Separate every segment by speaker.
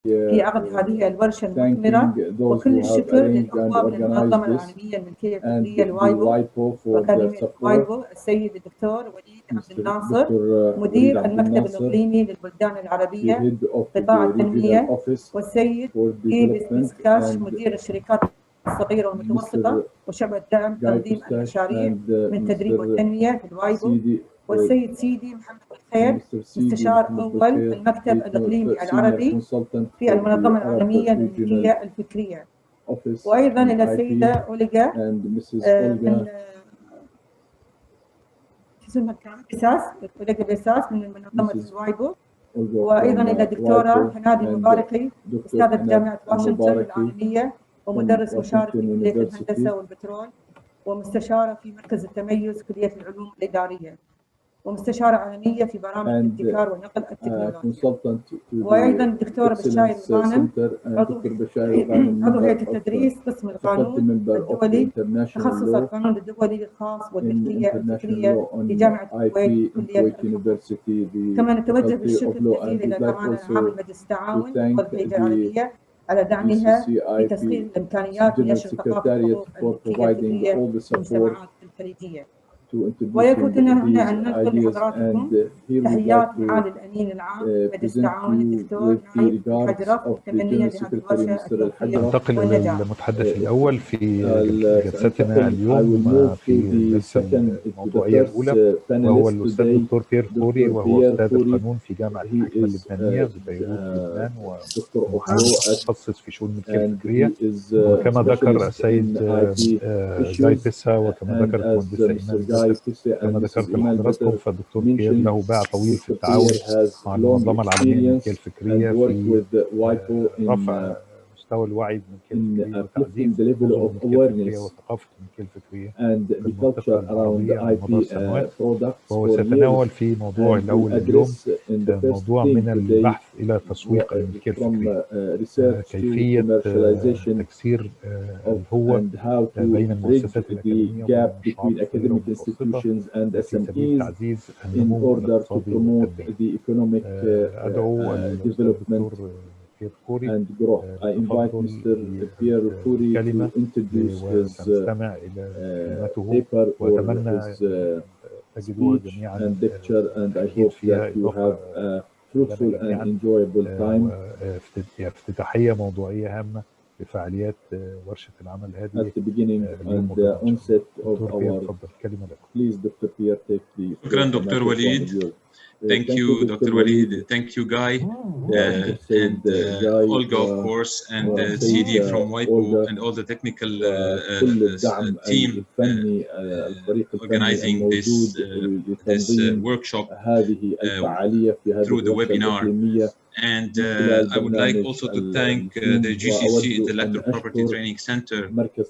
Speaker 1: في عقد هذه الورشة المثمرة، وكل الشكر للأخوة من المنظمة العالمية للملكية الفكرية الويبو وأكاديمية الويبو، السيد الدكتور وليد عبد الناصر مدير المكتب الإقليمي للبلدان العربية قطاع التنمية، والسيد بيير إل مدير الشركات الصغيرة والمتوسطة وشبكة دعم تنظيم المشاريع من تدريب والتنمية في الويبو، والسيد سيدي محمد الخير مستشار أول المكتب الإقليمي العربي في المنظمة العالمية للملكية الفكرية، وأيضا إلى السيدة أولغا بيساس من منظمة الويبو، وأيضا إلى الدكتورة هنادي مباركي أستاذة جامعة واشنطن العالمية ومدرس مشارك في كلية الهندسة والبترول، ومستشارة في مركز التميز كلية العلوم الإدارية، ومستشارة عالمية في برامج الابتكار والنقل التكنولوجي، وأيضا الدكتور بشاير الغانم عضو هيئة التدريس قسم القانون الدولي تخصص القانون الدولي الخاص والملكية الفكرية في جامعة الكويت كلية الحقوق. كما نتوجه بالشكر الجزيل إلى الأمانة العامة لمجلس التعاون والخليجي العربية على دعمها في تسهيل الإمكانيات لنشر ثقافة حقوق الملكية الفكرية في المجتمعات الخليجية. ويفوتنا هنا أن ننقل لحضراتكم تحيات معالي الأمين العام لمجلس التعاون الدكتور نايف الحجرة وتمنيا لهذه الورشة التوفيق.
Speaker 2: ننتقل إلى المتحدث الأول في جلستنا اليوم في الجلسة الموضوعية الأولى، وهو الأستاذ الدكتور بيير خوري، وهو أستاذ القانون في جامعة الحكمة اللبنانية ببيروت لبنان، ومتخصص في شؤون الملكية الفكرية. وكما ذكر السيد جاي بيسا، وكما ذكرت المهندسة إيمان، كما ذكرت لحضراتكم، فالدكتور بيير له باع طويل في التعاون مع المنظمة العالمية للملكية الفكرية في رفع مستوى الوعي بالملكية الفكرية وتعزيز الملكية الفكرية وثقافة الملكية الفكرية في المنطقة العربية على مدار سنوات. وهو سيتناول في موضوع الأول اليوم موضوع من البحث إلى تسويق الملكية الفكرية، كيفية تكسير الهوة بين المؤسسات الأكاديمية والمشروعات والمتوسطة في سبيل تعزيز النمو الاقتصادي والتنمية. أدعو الدكتور بيير خوري كلمة ونستمع إلى كلمته، وأتمنى تجدوا جميعا أكيد فيها افتتاحية موضوعية هامة لفعاليات ورشة العمل هذه. تفضل كلمة لكم.
Speaker 3: شكرا دكتور وليد. Thank you, Dr. Walid. Thank you, Guy, and Olga, of course, and CD from WIPO, and all the technical team organizing this workshop through the webinar. And I would like also to thank the GCC Intellectual Property Training Center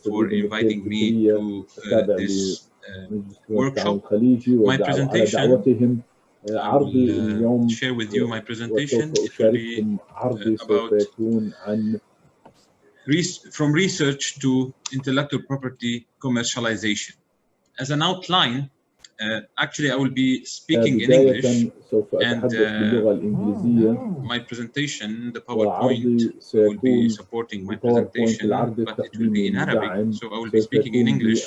Speaker 3: for inviting me to this workshop. My presentation, I will share with you my presentation. It will be about from research to intellectual property commercialization. As an outline, actually I will be speaking in English, and my presentation, the PowerPoint, will be supporting my presentation, but it will be in Arabic. So I will be speaking in English,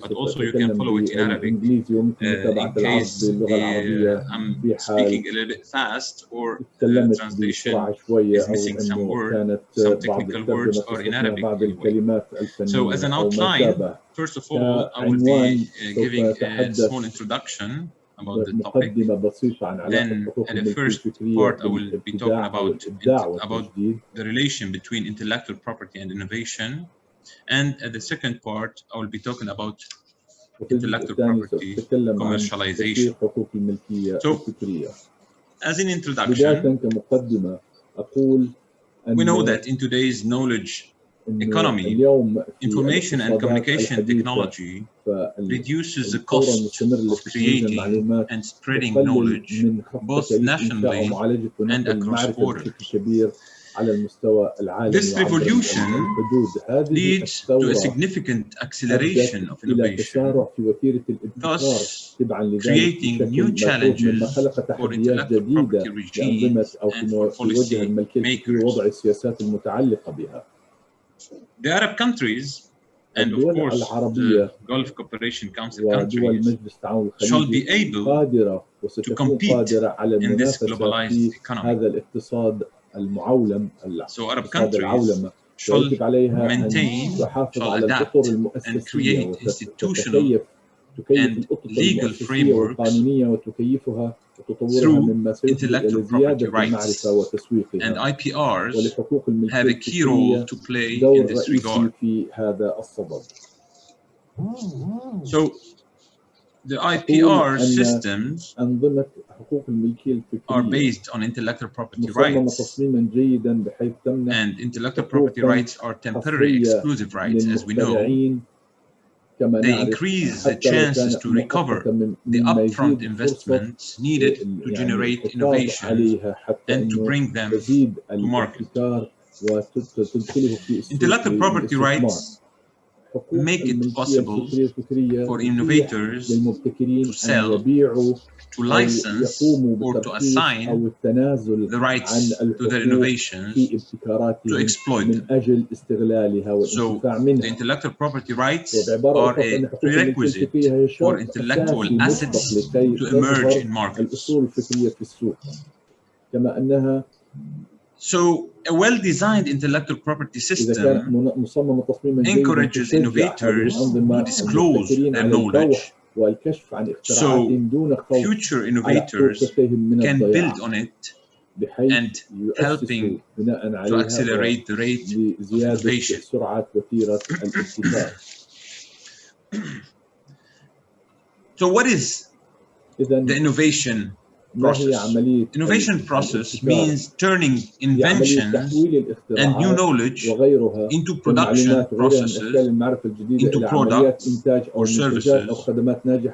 Speaker 3: but also you can follow it in Arabic in case I'm speaking a little bit fast or translation is missing some words, some technical words, or in Arabic anyway. So as an outline, first of all, I will be giving a small introduction about the topic. Then in the first part, I will be talking about the relation between intellectual property and innovation. And at the second part, I will be talking about intellectual property commercialization. So, as an introduction, we know that in today's knowledge economy, information and communication technology reduces the cost of creating and spreading knowledge both nationally and across borders.
Speaker 4: على المستوى العالمي.
Speaker 3: This revolution leads to a significant acceleration of innovation, thus creating new challenges for intellectual property regimes and for policy makers. The Arab countries and of course the Gulf Cooperation Council countries shall be able to compete in this globalized economy. So Arab countries shall maintain, shall adapt and create institutional and legal frameworks through intellectual property rights, and IPRs have a key role to play in this regard. So the IPR systems are based on intellectual property rights, and intellectual property rights are temporary exclusive rights, as we know. They increase the chances to recover the upfront investments needed to generate innovation and to bring them to market. Intellectual property rights make it possible for innovators to sell, to license, or to assign the rights to their innovations to exploit them. So the intellectual property rights are a prerequisite for intellectual assets to emerge in markets. So a well-designed intellectual property system encourages innovators to disclose their knowledge, so future innovators can build on it and helping to accelerate the rate of innovation. So what is the innovation process? Innovation process means turning inventions and new knowledge into production processes, into products or services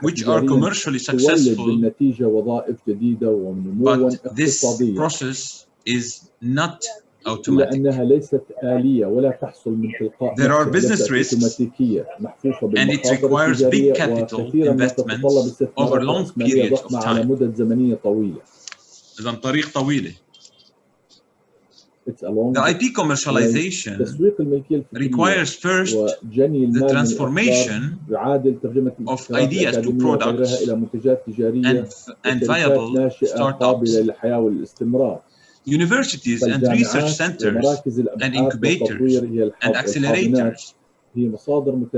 Speaker 3: which are commercially successful, but this process is not automatic. There are business risks, and it requires big capital investments over long periods of time. إذن طريق طويلة. The IP commercialization requires first the transformation of ideas to products and viable startups. Universities and research centers and incubators and accelerators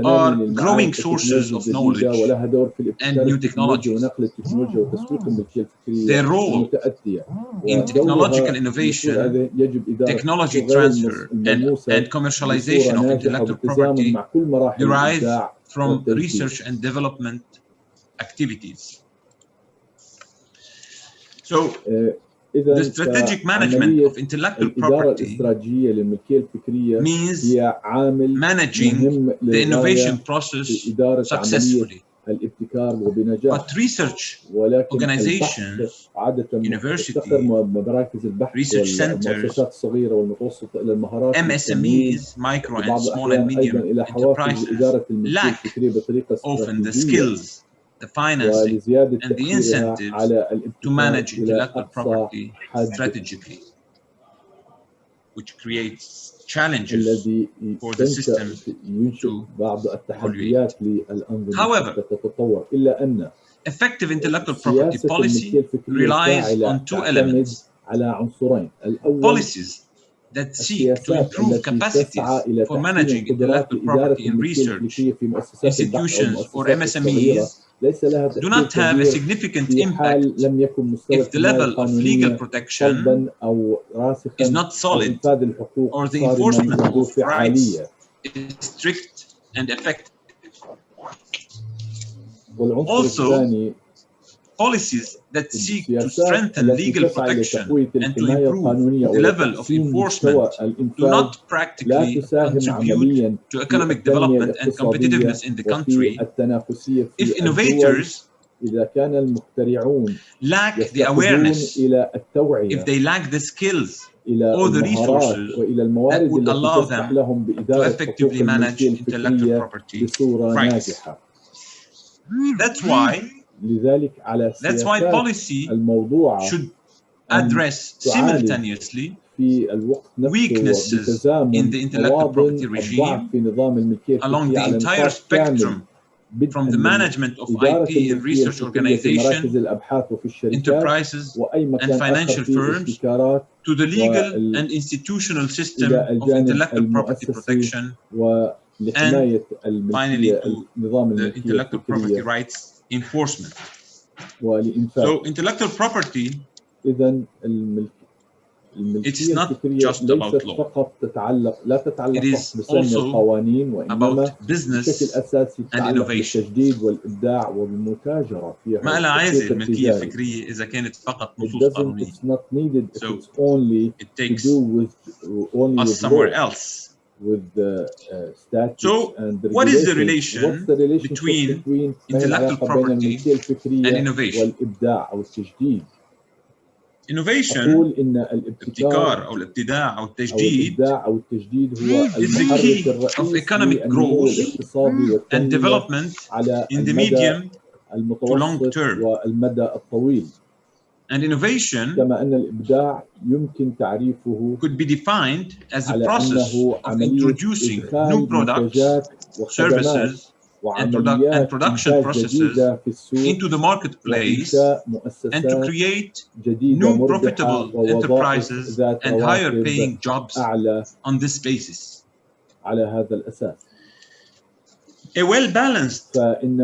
Speaker 3: are growing sources of knowledge and new technologies. Their role in technological innovation, technology transfer, and commercialization of intellectual property derive from research and development activities. So, the strategic management of intellectual property means managing the innovation process successfully. But research organizations, universities, research centers, MSMEs, micro and small and medium enterprises, lack often the skills, the financing, and the incentives to manage intellectual property strategically, which creates challenges for the system to evaluate. However, effective intellectual property policy relies on two elements: policies that seek to improve capacities for managing intellectual property in research institutions or MSMEs do not have a significant impact if the level of legal protection is not solid or the enforcement of rights is strict and effective. Also, policies that seek to strengthen legal protection and to improve the level of enforcement do not practically contribute to economic development and competitiveness in the country if innovators lack the awareness, if they lack the skills إلى المهارات
Speaker 4: وإلى الموارد التي تسمح لهم بإدارة حقوق الملكية الفكرية بصورة ناجحة. لذلك على السياسات الموضوعة أن تعالج في الوقت نفسه بتزامن مواطن الضعف في نظام الملكية الفكرية على نطاق كامل،
Speaker 3: from the management of IP and research organization, enterprises and financial firms to the legal and institutional system of intellectual property protection, and finally to the intellectual property rights enforcement. So intellectual property, it's not just about law. It is also about business and innovation. ما لا عايز الملكية الفكرية إذا كانت فقط نصوص قانونية. So it takes us somewhere else. So what is the relation between intellectual property and innovation? Innovation, الابتكار أو الابتداع أو التجديد is the key of economic growth and development in the medium to long term. And innovation
Speaker 4: كما أن الإبداع يمكن تعريفه
Speaker 3: could be defined as a process of introducing new products, services, and production processes into the marketplace and to create new profitable enterprises and higher paying jobs on this basis.
Speaker 4: على هذا الأساس.
Speaker 3: A well-balanced and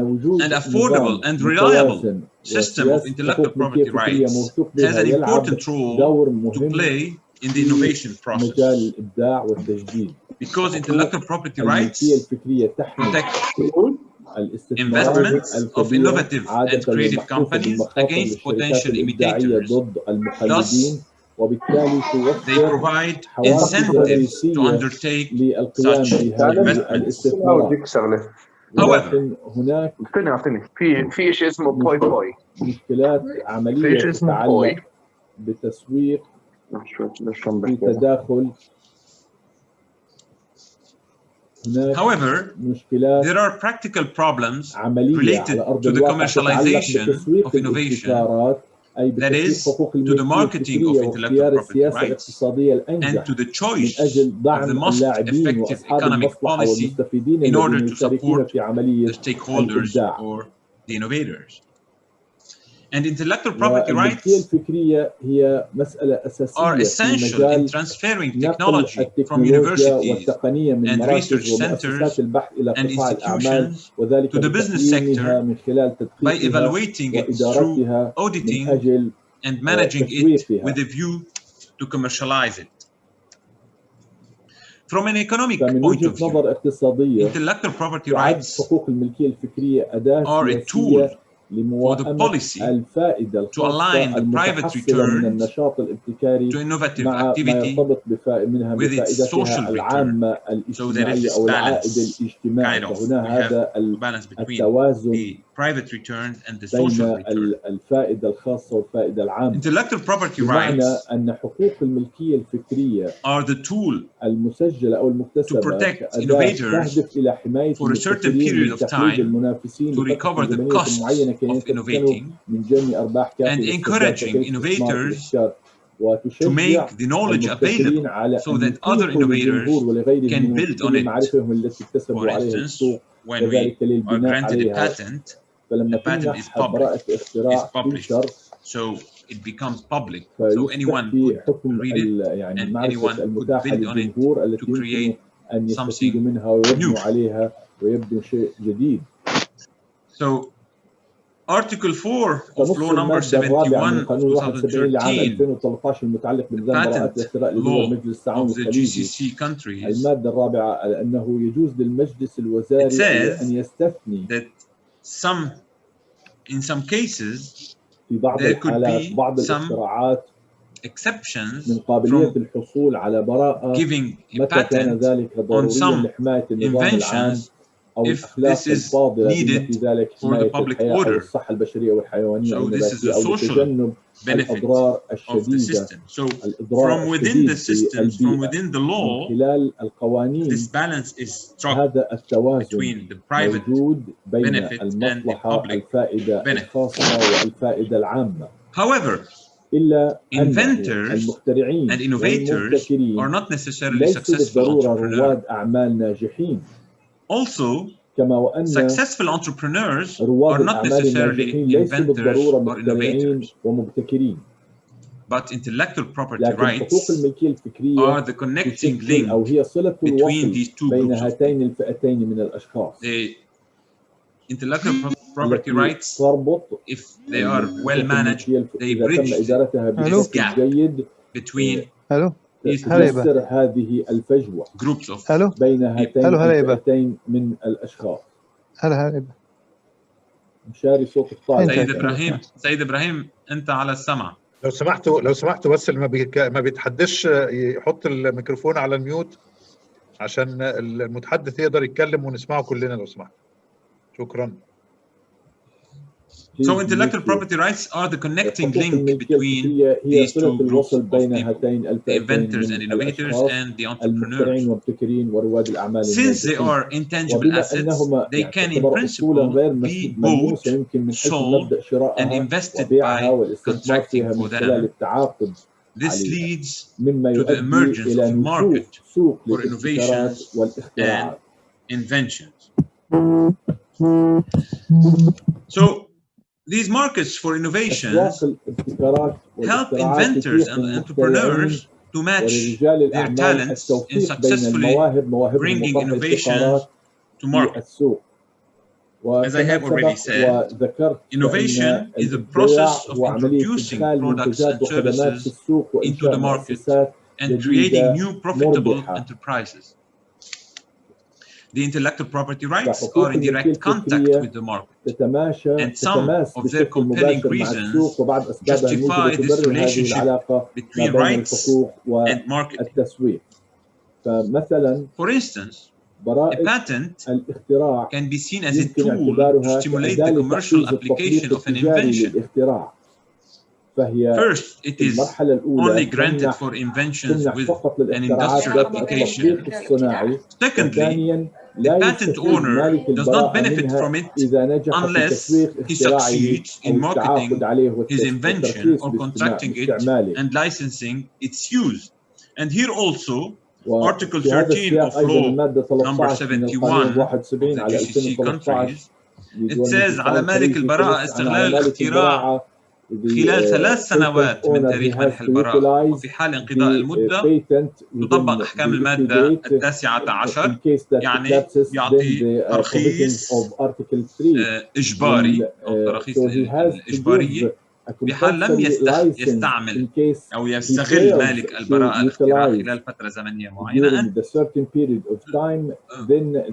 Speaker 3: affordable and reliable system of intellectual property rights has an important role to play in the innovation process. Because intellectual property rights protect investments of innovative and creative companies against potential imitators. Thus, they provide incentives to undertake such investments.
Speaker 4: However,
Speaker 5: في شيء اسمه بوي بوي.
Speaker 4: مشكلات عملية تتعلق بتسويق في تداخل.
Speaker 3: However, there are practical problems related to the commercialization of innovation, that is, to the marketing of intellectual property rights, and to the choice of the most effective economic policy in order to support the stakeholders or the innovators. And intellectual property rights are essential in transferring technology from universities and research centers and institutions to the business sector by evaluating it through auditing and managing it with a view to commercialize it. From an economic point of view, intellectual property rights are a tool for the policy to align the private return to innovative activity with its social return. So there is this balance, kind of. We have a balance between the private return and the social return. Intellectual property rights are the tool to protect innovators for a certain period of time to recover the costs of innovating and encouraging innovators to make the knowledge available so that other innovators can build on it. For instance, when we are granted a patent, the patent is published, so it becomes public. So anyone could read it and anyone could build on it to create something new. So Article 4 of Law Number 71 of 2013, the patent law of the GCC countries, it says that in some cases there could be some exceptions from giving a patent on some inventions if this is needed for the public order. So this is the social benefit of the system. So from within the systems, from within the law, this balance is struck between the private benefit and the public benefit. However, inventors and innovators are not necessarily successful entrepreneurs. Also, successful entrepreneurs are not necessarily inventors or innovators. But intellectual property rights are the connecting link between these two groups of people. The intellectual property rights, if they are well managed, they bridge this gap between these groups of people.
Speaker 4: من الأشخاص.
Speaker 2: هلا
Speaker 4: مشاري صوت الطالب.
Speaker 3: سيد إبراهيم أنت على السمع.
Speaker 2: لو سمحتوا بس اللي ما بيتحدثش يحط الميكروفون على الميوت عشان المتحدث يقدر يتكلم ونسمعه كلنا لو سمحت. شكرا.
Speaker 3: So intellectual property rights are the connecting link between these two groups of people, the inventors and innovators and the entrepreneurs. Since they are intangible assets, they can in principle be bought, sold and invested by contracting for them. This leads to the emergence of a market for innovations and inventions. So these markets for innovations help inventors and entrepreneurs to match their talents in successfully bringing innovations to market. As I have already said, innovation is the process of introducing products and services into the market and creating new profitable enterprises. The intellectual property rights are in direct contact with the market, and some of their compelling reasons justify this relationship between rights and market. For instance, a patent can be seen as a tool to stimulate the commercial application of an invention. First, it is only granted for inventions with an industrial application. Secondly, the patent owner does not benefit from it unless he succeeds in marketing his invention or contracting it and licensing its use. And here also, Article 13 of Law number 71 of the GCC countries, it says على مالك البراءة استغلال الاختراع خلال 3 سنوات من تاريخ منح البراءة، وفي حال انقضاء المدة تطبق أحكام المادة 19 يعني يعطي ترخيص إجباري أو تراخيص الإجبارية في حال لم يستعمل أو يستغل مالك البراءة الاختراع خلال فترة زمنية معينة.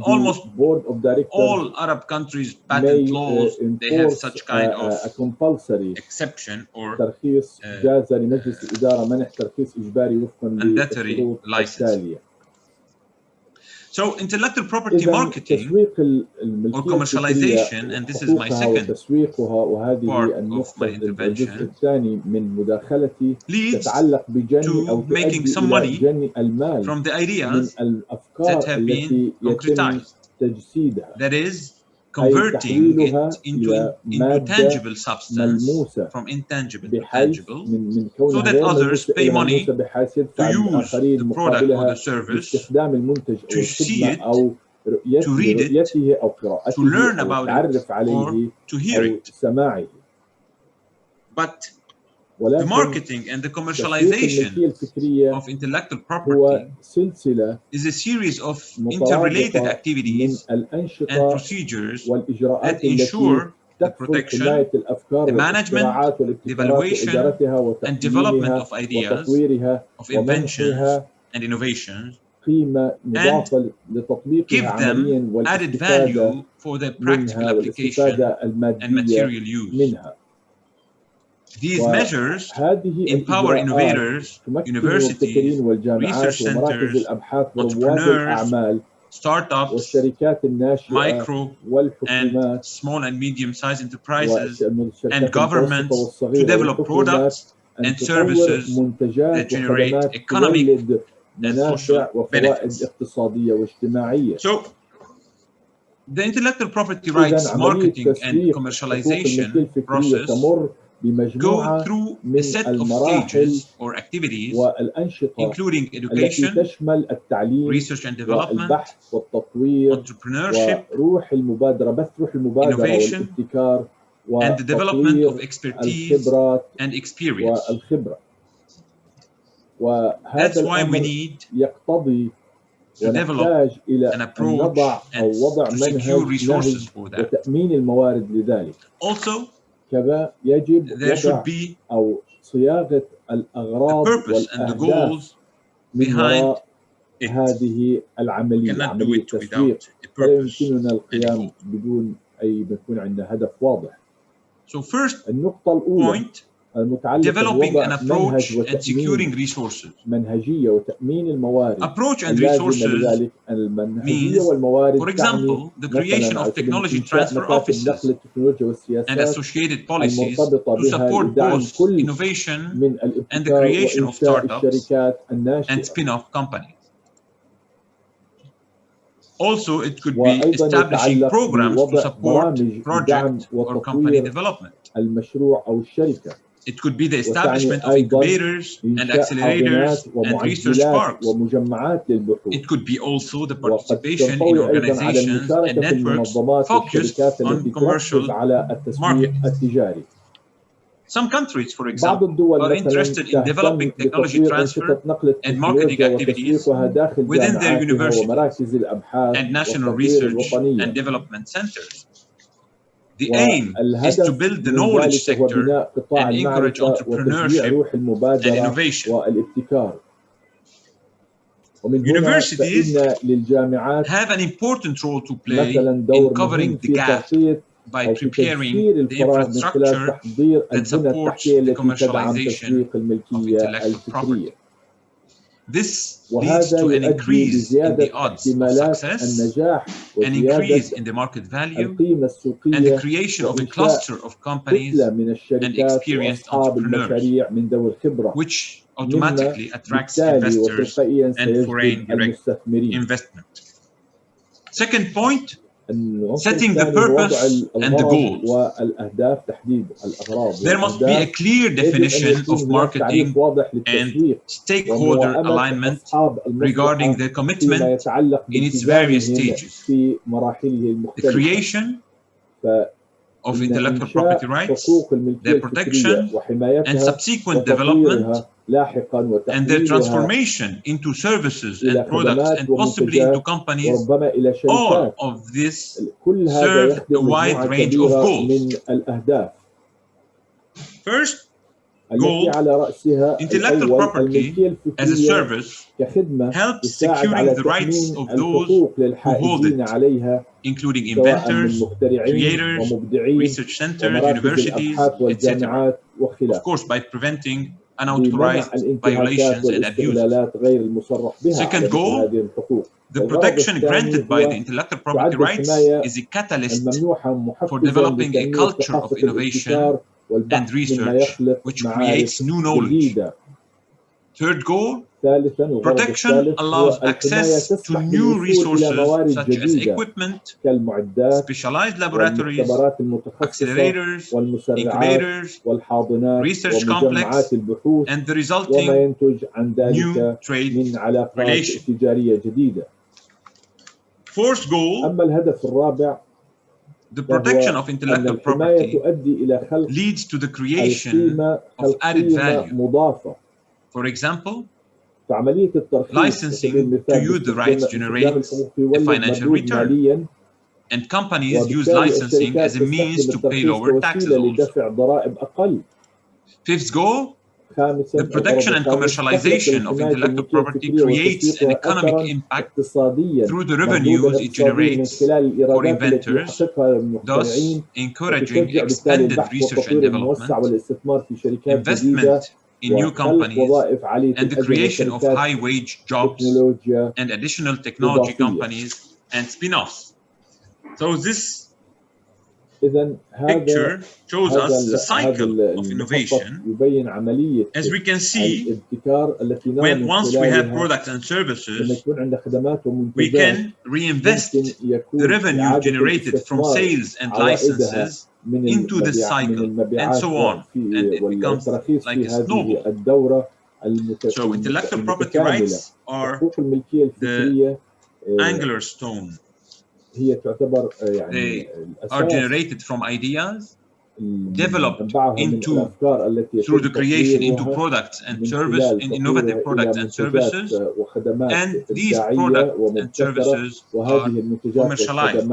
Speaker 3: Almost all Arab countries patent laws, they have such kind of exception or mandatory licensing. So intellectual property marketing or commercialization, and this is my second part of my intervention, leads to making some money from the ideas that have been concretized. That is, converting it into tangible substance, from intangible to tangible, so that others pay money to use the product or the service, to see it, to read it, to learn about it, or to hear it. But the marketing and the commercialization of intellectual property is a series of interrelated activities and procedures that ensure the protection, the management, the evaluation, and development of ideas, of inventions and innovations, and give them added value for their practical application and material use. These measures empower innovators, universities, research centers, entrepreneurs, startups,
Speaker 4: والشركات الناشئة
Speaker 3: micro
Speaker 4: والحكومات
Speaker 3: and small and medium-sized enterprises,
Speaker 4: والشركات
Speaker 3: and governments to
Speaker 4: والصغيرة
Speaker 3: develop
Speaker 4: والحكومات
Speaker 3: products
Speaker 4: أن
Speaker 3: and
Speaker 4: تطور
Speaker 3: services
Speaker 4: منتجات
Speaker 3: that generate
Speaker 4: وخدمات
Speaker 3: economic
Speaker 4: تولد
Speaker 3: and
Speaker 4: منافع
Speaker 3: social
Speaker 4: وفوائد
Speaker 3: benefits.
Speaker 4: اقتصادية واجتماعية.
Speaker 3: So, the intellectual property rights marketing and commercialization process go through a set of stages or activities, including education, research and development, entrepreneurship, innovation, and the development of expertise and experience. That's why we need to develop an approach and to secure resources for that. Also, there should be the purpose and the goals behind it. We cannot do it without a purpose and a goal. So first point, developing an approach and securing resources. Approach and resources means, for example, the creation of technology transfer offices and associated policies to support both innovation and the creation of startups and spin-off companies. Also, it could be establishing programs to support project or company development. It could be the establishment of incubators and accelerators and research parks. It could be also the participation in organizations and networks focused on commercial marketing. Some countries, for example, are interested in developing technology transfer and marketing activities within their universities and national research and development centers. The aim is to build the knowledge sector and encourage entrepreneurship and innovation. Universities have an important role to play in covering the gap by preparing the infrastructure that supports the commercialization of intellectual property. This leads to an increase in the odds of success, an increase in the market value, and the creation of a cluster of companies and experienced entrepreneurs, which automatically attracts investors and foreign direct investment. Second point, setting the purpose and the goals. There must be a clear definition of marketing and stakeholder alignment regarding their commitment in its various stages. The creation of intellectual property rights, their protection and subsequent development, and their transformation into services and products and possibly into companies. All of this serve a wide range of goals. First goal, intellectual property as a service helps securing the rights of those who hold it, including inventors, creators, research centers, universities, etc. Of course, by preventing unauthorized violations and abuses. Second goal, the protection granted by the intellectual property rights is a catalyst for developing a culture of innovation and research which creates new knowledge. Third goal, protection allows access to new resources such as equipment, specialized laboratories, accelerators, incubators, research complex, and the resulting new trade relations. Fourth goal, the protection of intellectual property leads to the creation of added value. For example, licensing to use the rights generates a financial return, and companies use licensing as a means to pay lower taxes also. Fifth goal, the protection and commercialization of intellectual property creates an economic impact through the revenues it generates for inventors, thus encouraging expanded research and development, investment in new companies and the creation of high-wage jobs and additional technology companies and spin-offs. So this picture shows us the cycle of innovation. As we can see, once we have products and services, we can reinvest the revenue generated from sales and licenses into the cycle, and so on, and it becomes like a snowball. So intellectual property rights are the angular stone. They are generated from ideas, developed into through the creation into products and service in innovative products and services, and these products and services are commercialized.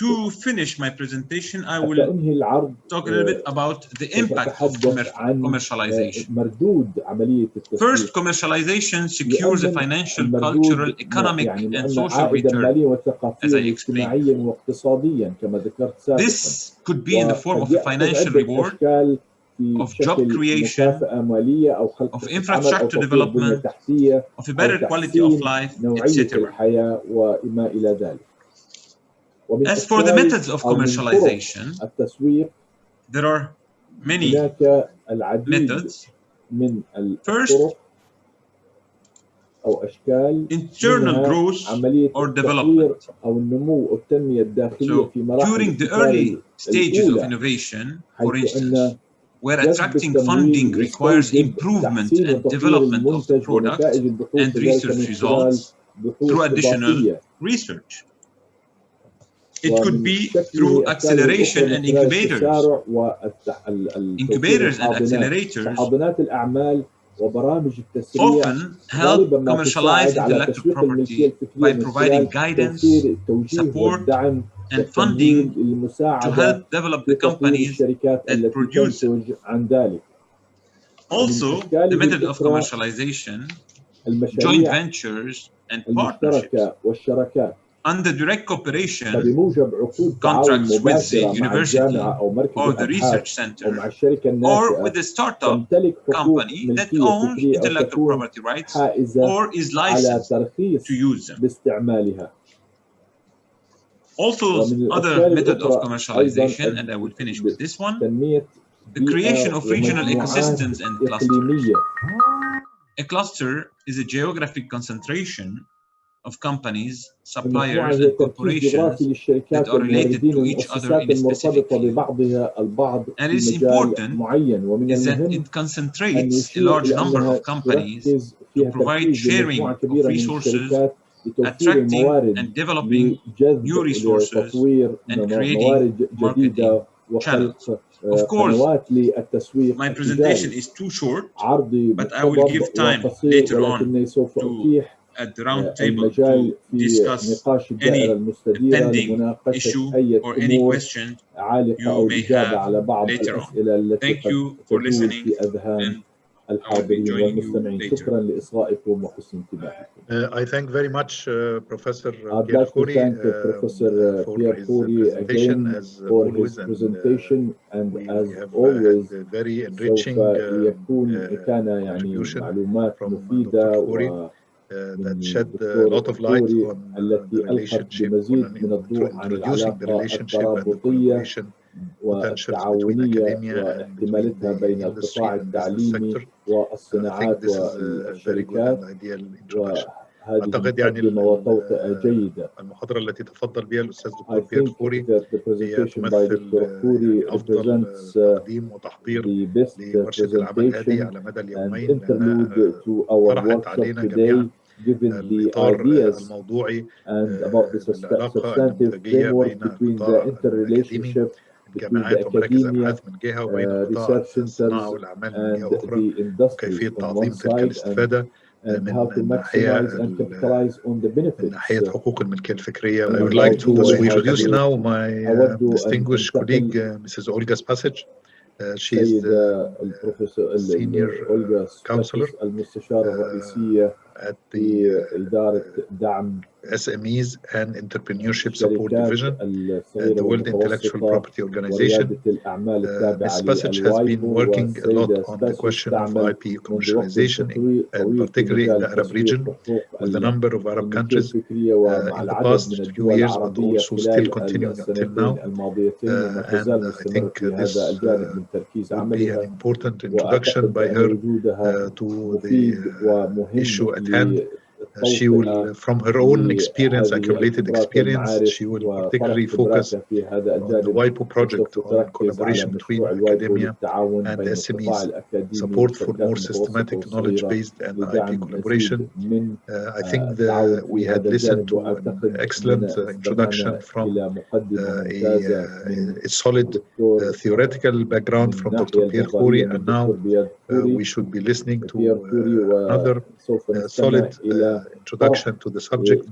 Speaker 3: To finish my presentation, I will talk a little bit about the impact of commercialization. First, commercialization secures a financial, cultural, economic, and social return, as I explained. This could be in the form of a financial reward, of job creation, of infrastructure development, of a better quality of life, etc. As for the methods of commercialization, there are many methods. First, internal growth or development. So, during the early stages of innovation, for instance, where attracting funding requires improvement and development of the product and research results through additional research. It could be through acceleration and incubators. Incubators and accelerators often help commercialize intellectual property by providing guidance, support, and funding to help develop the companies that produce it. Also, the method of commercialization, joint ventures and partnerships. Under direct cooperation, contracts with the university or the research center, or with a startup company that owns intellectual property rights or is licensed to use them. Also, other method of commercialization, and I will finish with this one, the creation of regional ecosystems and clusters. A cluster is a geographic concentration of companies, suppliers, and corporations that are related to each other in a specific field. And it is important is that it concentrates a large number of companies to provide sharing of resources, attracting and developing new resources, and creating marketing channels. Of course, my presentation is too short, but I will give time later on to at the round table to discuss any pending issue or any question you may have later on. Thank you for listening, and I will be joining you later.
Speaker 2: I thank very much Professor Pierre El Khoury for his presentation, as always, and we have had very enriching contribution from Dr. Khoury. That shed a lot of light on the relationship, introducing the relationship and the collaboration potentials between academia and between the industry and business sector. I think this is a very good and ideal introduction. أعتقد يعني المحاضرة التي تفضل بها الأستاذ دكتور بيير الخوري هي تمثل أفضل تقديم وتحضير لورشة العمل هذه على مدى اليومين، لأنها طرحت علينا جميعا الإطار الموضوعي للعلاقة النموذجية بين القطاع الأكاديمي، الجامعات ومراكز الأبحاث من جهة، وبين قطاع الصناعة والأعمال من جهة أخرى، وكيفية تعظيم تلك الاستفادة من ناحية حقوق الملكية الفكرية. I would like to introduce now my distinguished colleague, Mrs. Olga Spasic. She is the senior counselor
Speaker 4: at the SMEs and Entrepreneurship Support Division at the World Intellectual Property Organization. Ms. Spasic has been working a lot on the question of IP commercialization, and particularly in the Arab region, with a number of Arab countries in the past few years, but also still continuing until now. And I think this would be an important introduction by her to the issue at hand. She will, from her own experience, accumulated experience, she will particularly focus on the WIPO project on collaboration between academia and SMEs, support for more systematic knowledge-based and IP collaboration. I think we had listened to an excellent introduction from a solid theoretical background from Dr. Pierre El Khoury, and now we should be listening to another solid introduction to the subject,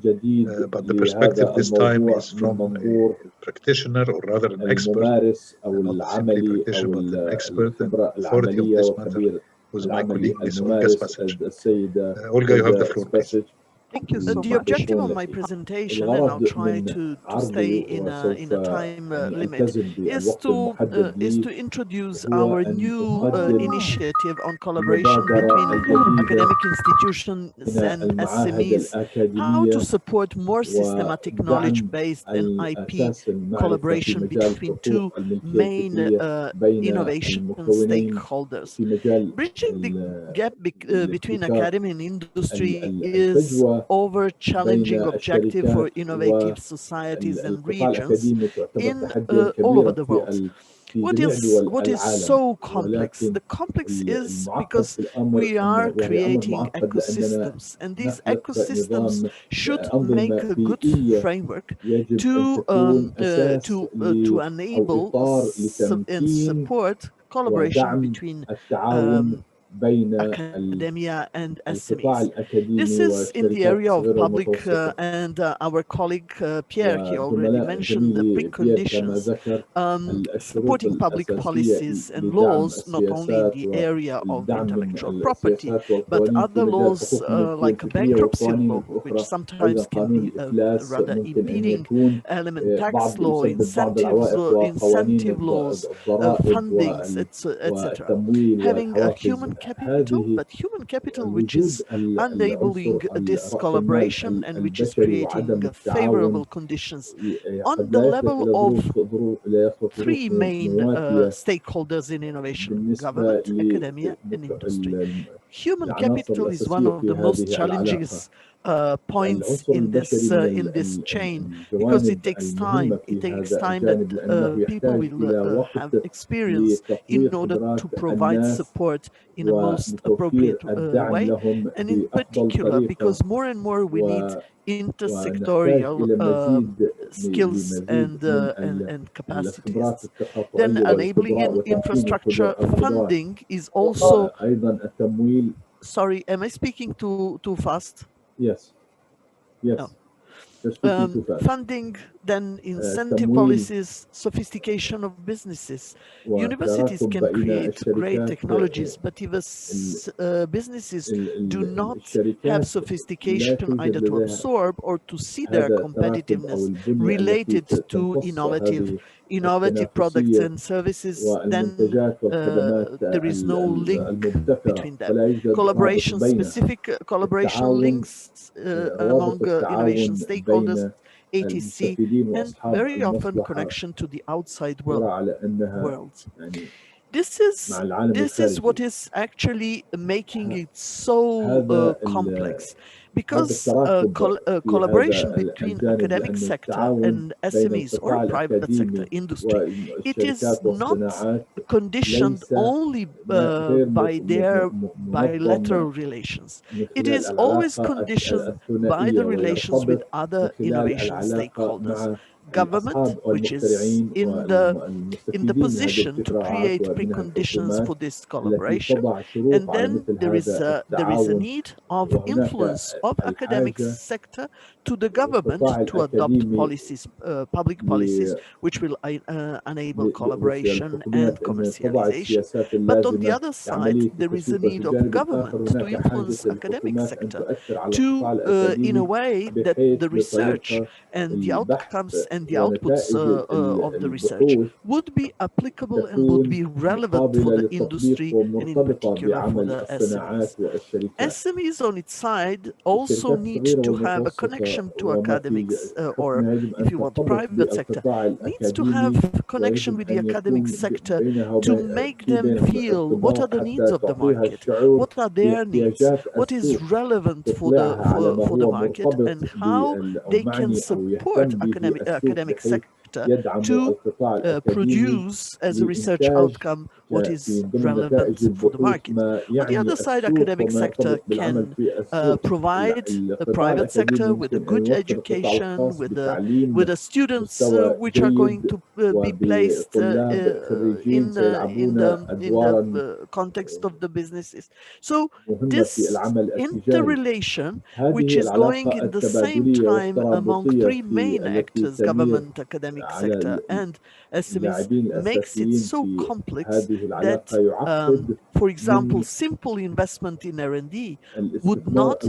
Speaker 4: but the perspective this time is from a practitioner, or rather an expert, not simply practitioner, but an expert and authority of this matter, who is my colleague, Ms. Olga Spasic. Olga, you have the floor, please.
Speaker 6: Thank you. The objective of my presentation, and I'll try to stay in a time limit, is to introduce our new initiative on collaboration between academic institutions and SMEs, how to support more systematic knowledge-based and IP collaboration between two main innovation stakeholders. Bridging the gap between academy and industry is over challenging objective for innovative societies and regions in all over the world. What is so complex? The complex is because we are creating ecosystems, and these ecosystems should make a good framework to enable and support collaboration between academia and SMEs. This is in the area of public, and our colleague Pierre, he already mentioned the preconditions supporting public policies and laws, not only in the area of intellectual property, but other laws like bankruptcy law, which sometimes can be rather impeding element, tax law, incentive laws, fundings, etc. Having a human capital, but human capital which is enabling this collaboration and which is creating favorable conditions on the level of three main stakeholders in innovation: government, academia, and industry. Human capital is one of the most challenging points in this chain, because it takes time. It takes time that people will have experience in order to provide support in the most appropriate way, and in particular because more and more we need intersectorial skills and capacities. Then enabling infrastructure funding is also. Sorry, am I speaking too fast?
Speaker 4: Yes. Yes.
Speaker 6: No. Funding, then incentive policies, sophistication of businesses. Universities can create great technologies, but if businesses do not have sophistication either to absorb or to see their competitiveness related to innovative products and services, then there is no link between them. Specific collaboration links among innovation stakeholders, ATC, and very often connection to the outside world. This is what is actually making it so complex, because collaboration between academic sector and SMEs or private sector industry, it is not conditioned only by their bilateral relations. It is always conditioned by the relations with other innovation stakeholders. government, which is in the position to create preconditions for this collaboration, and then there is a need of influence of academic sector to the government to adopt policies, public policies, which will enable collaboration and commercialization. But on the other side, there is a need of government to influence academic sector to, in a way that the research and the outcomes and the outputs of the research would be applicable and would be relevant for the industry and in particular for the SMEs. SMEs on its side also need to have a connection to academics, or if you want private sector, needs to have connection with the academic sector to make them feel what are the needs of the market, what are their needs, what is relevant for the market, and how they can support academic sector to produce as a research outcome what is relevant for the market. On the other side, academic sector can provide the private sector with a good education, with the students which are going to be placed in the context of the businesses. So this interrelation, which is going in the same time among three main actors, government, academic sector and SMEs, makes it so complex that, for example, simple investment in R&D would not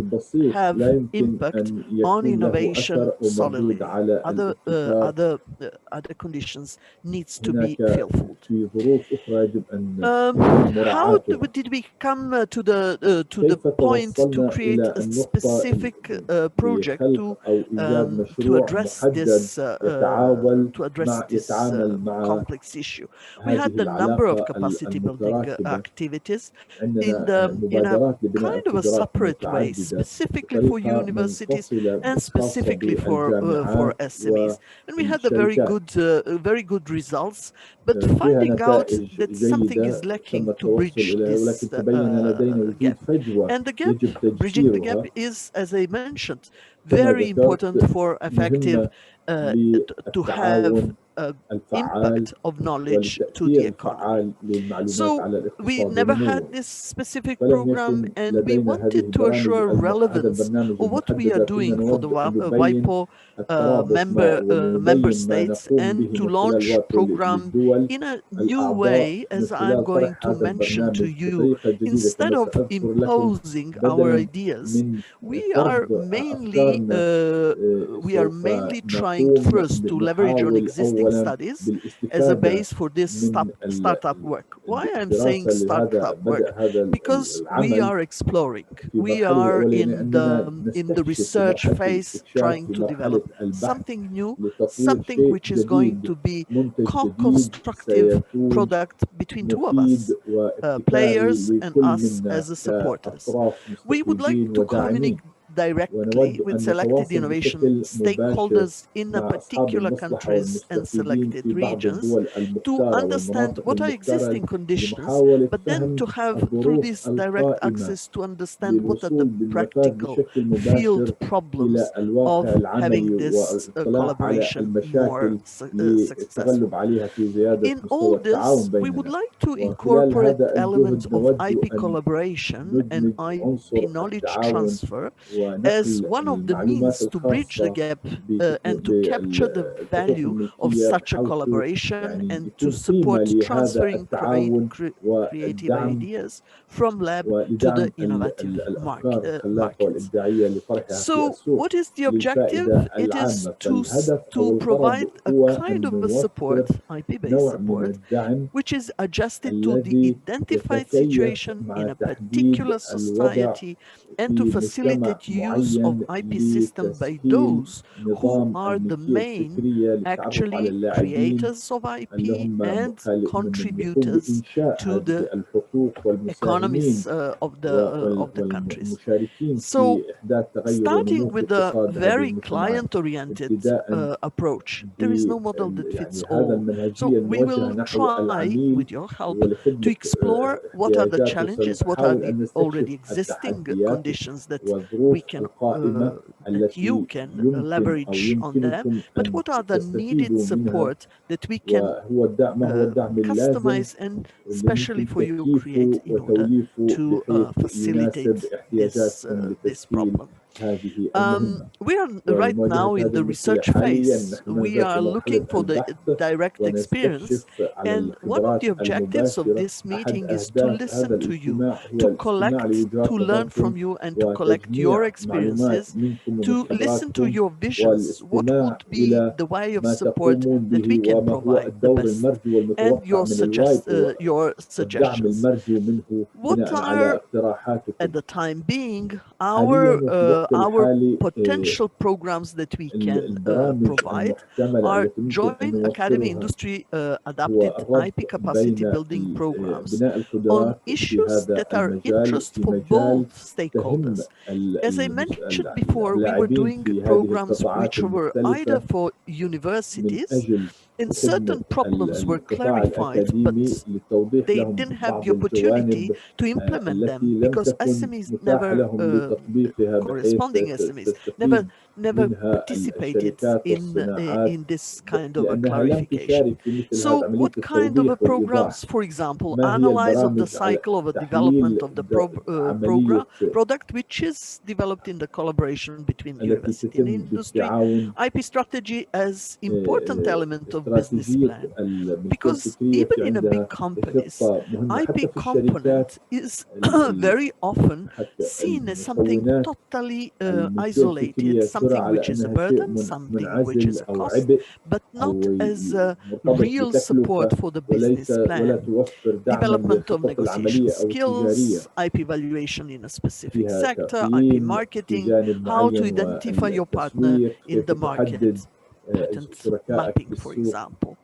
Speaker 6: have impact on innovation solidly. Other conditions needs to be fulfilled. How did we come to the point to create a specific project to address this complex issue? We had a number of capacity building activities in a kind of a separate way, specifically for universities and specifically for SMEs, and we had a very good results. But finding out that something is lacking to bridge this gap, and bridging the gap is, as I mentioned, very important for effective to have impact of knowledge to the economy. So we never had this specific program, and we wanted to assure relevance of what we are doing for the WIPO member states, and to launch program in a new way, as I'm going to mention to you. Instead of imposing our ideas, we are mainly trying first to leverage on existing studies as a base for this startup work. Why I'm saying startup work? Because we are exploring. We are in the research phase, trying to develop something new, something which is going to be co-constructive product between two of us, players and us as supporters. We would like to communicate directly with selected innovation stakeholders in a particular countries and selected regions to understand what are existing conditions, but then to have through this direct access to understand what are the practical field problems of having this collaboration more successful. In all this, we would like to incorporate elements of IP collaboration and IP knowledge transfer as one of the means to bridge the gap and to capture the value of such a collaboration, and to support transferring creative ideas from lab to the innovative markets. So what is the objective? It is to provide a kind of a support, IP-based support, which is adjusted to the identified situation in a particular society, and to facilitate use of IP system by those who are the main actually creators of IP and contributors to the economies of the countries. So starting with a very client-oriented approach, there is no model that fits all. So we will try, with your help, to explore what are the challenges, what are the already existing conditions that we we can that you can leverage on them, but what are the needed support that we can customize and especially for you create in order to facilitate this problem. We are right now in the research phase. We are looking for the direct experience, and one of the objectives of this meeting is to listen to you, to collect, to learn from you, and to collect your experiences, to listen to your visions. What would be the way of support that we can provide the best, and your suggestions. What are, at the time being, our potential programs that we can provide are joint academy industry adapted IP capacity building programs on issues that are interest for both stakeholders. As I mentioned before, we were doing programs which were either for universities, and certain problems were clarified, but they didn't have the opportunity to implement them because SMEs never, corresponding SMEs, never participated in this kind of a clarification. So what kind of a programs, for example, analyze of the cycle of a development of the product which is developed in the collaboration between university and industry, IP strategy as important element of business plan, because even in a big companies, IP component is very often seen as something totally isolated, something which is a burden, something which is a cost, but not as a real support for the business plan. Development of negotiation skills, IP valuation in a specific sector, IP marketing, how to identify your partner in the market, patent mapping, for example.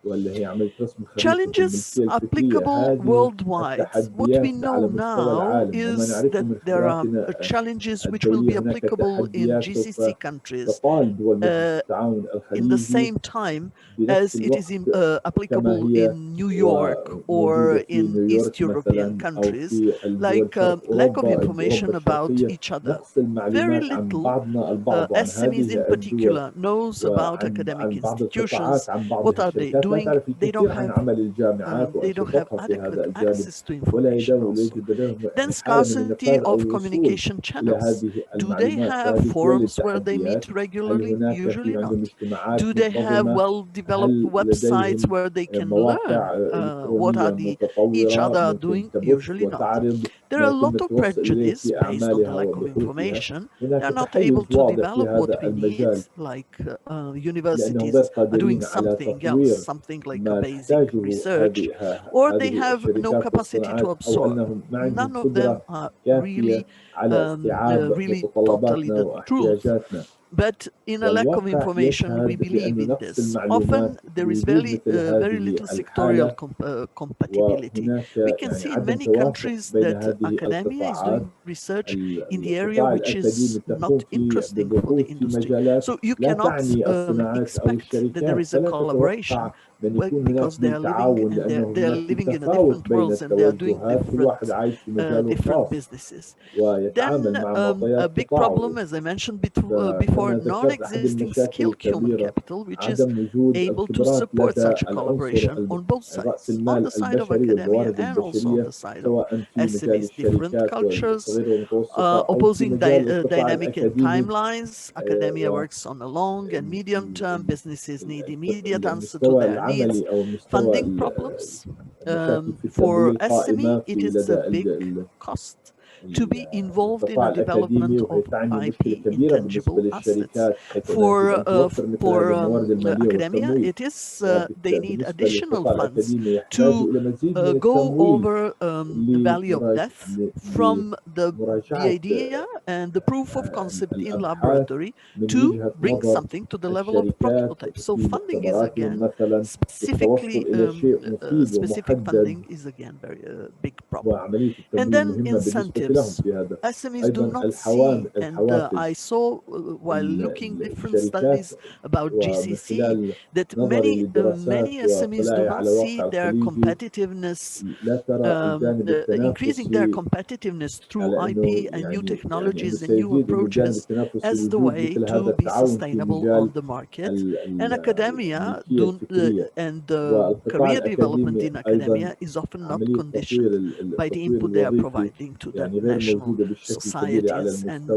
Speaker 6: Challenges applicable worldwide. What we know now is that there are challenges which will be applicable in GCC countries in the same time as it is applicable in New York or in East European countries, like lack of information about each other. Very little SMEs in particular knows about academic institutions. What are they doing? They don't have adequate access to information also. Then scarcity of communication channels. Do they have forums where they meet regularly? Usually not. Do they have well-developed websites where they can learn what are each other doing? Usually not. There are a lot of prejudice based on the lack of information. They are not able to develop what we need, like universities are doing something else, something like a basic research, or they have no capacity to absorb. None of them are really totally the truth. But in a lack of information, we believe in this. Often there is very little sectorial compatibility. We can see in many countries that academia is doing research in the area which is not interesting for the industry. So you cannot expect that there is a collaboration, because they are living in a different worlds and they are doing different businesses. Then a big problem, as I mentioned before, non-existing skilled human capital, which is able to support such a collaboration on both sides, on the side of academia and also on the side of SMEs, different cultures, opposing dynamic timelines. Academia works on a long and medium term, businesses need immediate answer to their needs. Funding problems. For SME, it is a big cost to be involved in the development of IP intangible assets. For academia, it is they need additional funds to go over the value of death from the idea and the proof of concept in laboratory to bring something to the level of prototype. So funding is again specific funding is again very big problem. And then incentives. sometimes SMEs do not see, and I saw while looking different studies about GCC that many SMEs do not see their competitiveness, increasing their competitiveness through IP and new technologies and new approaches as the way to be sustainable on the market. And academia and career development in academia is often not conditioned by the input they are providing to the national societies and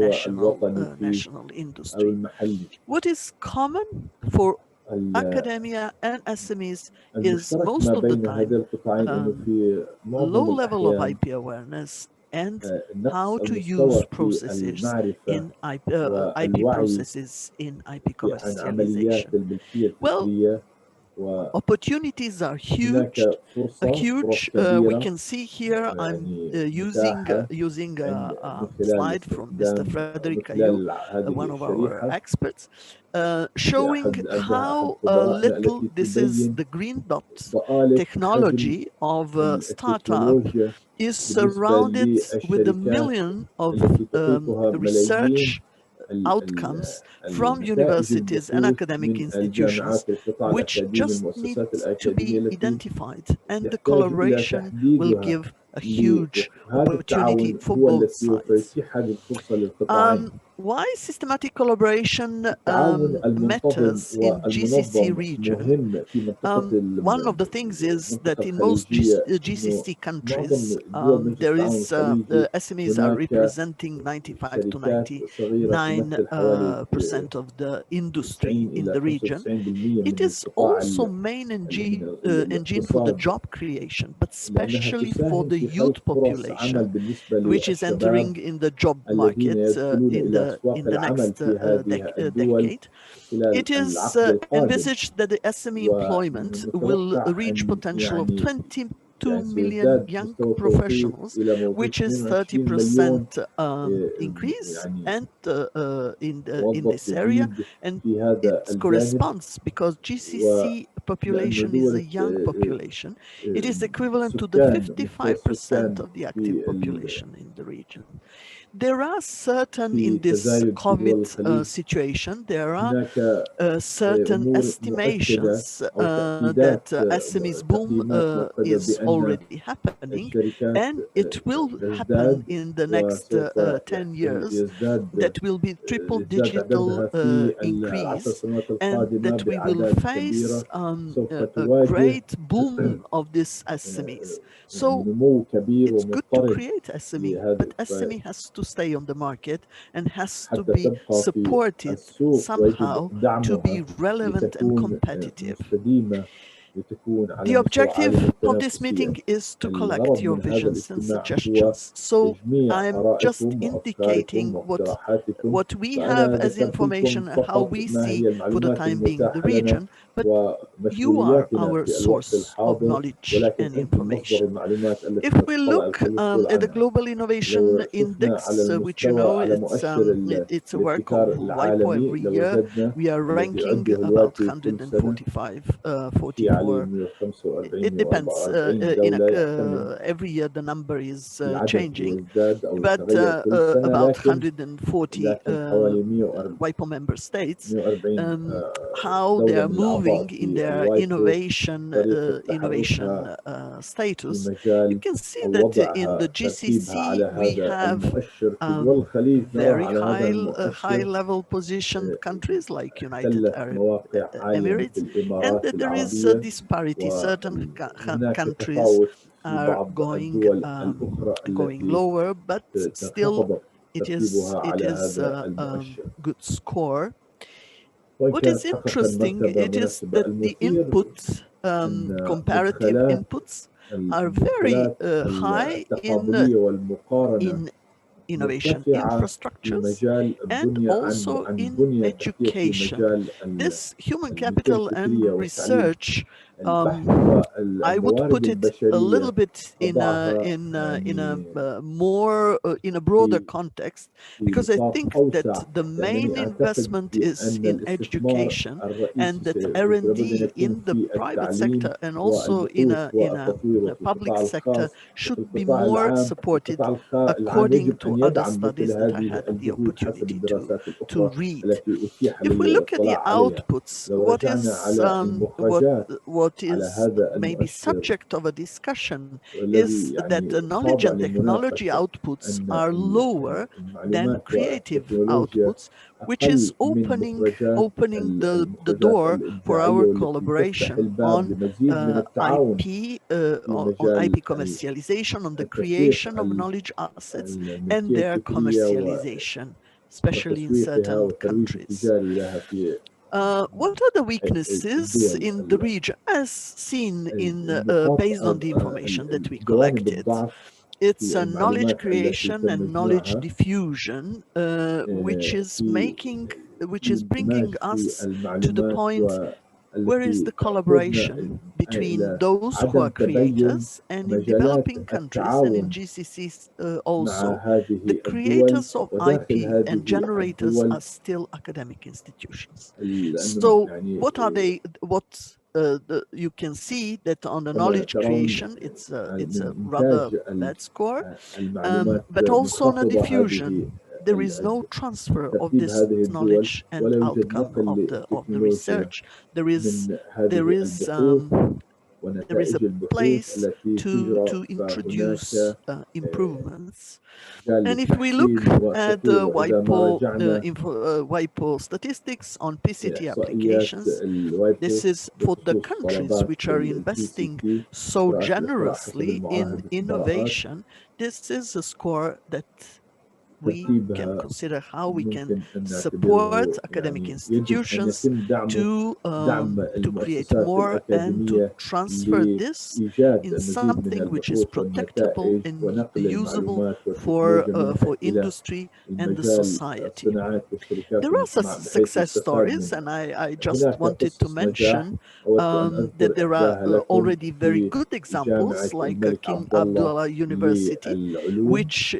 Speaker 6: national industry. What is common for academia and SMEs is most of the time low level of IP awareness and how to use processes in IP processes in IP commercialization. Well, opportunities are huge. We can see here I'm using a slide from Mr. Frederick Ayou, one of our experts, showing how little this is the green dot technology of startup is surrounded with a million of research outcomes from universities and academic institutions, which just need to be identified, and the collaboration will give a huge opportunity for both sides. Why systematic collaboration matters in GCC region? One of the things is that in most GCC countries, there is SMEs are representing 95 to 99% of the industry in the region. It is also main engine for the job creation, but especially for the youth population, which is entering in the job market in the next decade. It is envisaged that the SME employment will reach potential of 22 million young professionals, which is 30% increase and in this area, and it corresponds because GCC population is a young population. It is equivalent to the 55% of the active population in the region. There are certain, in this COVID situation, there are certain estimations that SMEs boom is already happening, and it will happen in the next 10 years. That will be triple digital increase, and that we will face a great boom of these SMEs. So it's good to create SME, but SME has to stay on the market and has to be supported somehow to be relevant and competitive. The objective of this meeting is to collect your visions and suggestions. So I'm just indicating what we have as information and how we see for the time being the region, but you are our source of knowledge and information. If we look at the Global Innovation Index, which you know, it's a work of WIPO every year. We are ranking about 145, 44. It depends. Every year the number is changing, but about 140 WIPO member states, how they are moving in their innovation status. You can see that in the GCC we have very high level positioned countries like United Arab Emirates, and that there is a disparity. Certain countries are going lower, but still it is a good score. What is interesting, it is that the inputs, comparative inputs, are very high in innovation infrastructures and also in education. This human capital and research I would put it a little bit in a broader context, because I think that the main investment is in education, and that R&D in the private sector and also in a public sector should be more supported according to other studies that I had the opportunity to read. If we look at the outputs, what is maybe subject of a discussion is that the knowledge and technology outputs are lower than creative outputs, which is opening the door for our collaboration on IP commercialization, on the creation of knowledge assets and their commercialization, especially in certain countries. What are the weaknesses in the region, as seen based on the information that we collected? It's a knowledge creation and knowledge diffusion, which is bringing us to the point where is the collaboration between those who are creators, and in developing countries and in GCCs also, the creators of IP and generators are still academic institutions. So what are they? You can see that on the knowledge creation, it's a rather bad score, but also on the diffusion, there is no transfer of this knowledge and outcome of the research. There is a place to introduce improvements. And if we look at the WIPO statistics on PCT applications, this is for the countries which are investing so generously in innovation. This is a score that we can consider how we can support academic institutions to create more and to transfer this in something which is protectable and usable for industry and the society. There are some success stories, and I just wanted to mention that there are already very good examples, like King Abdullah University, which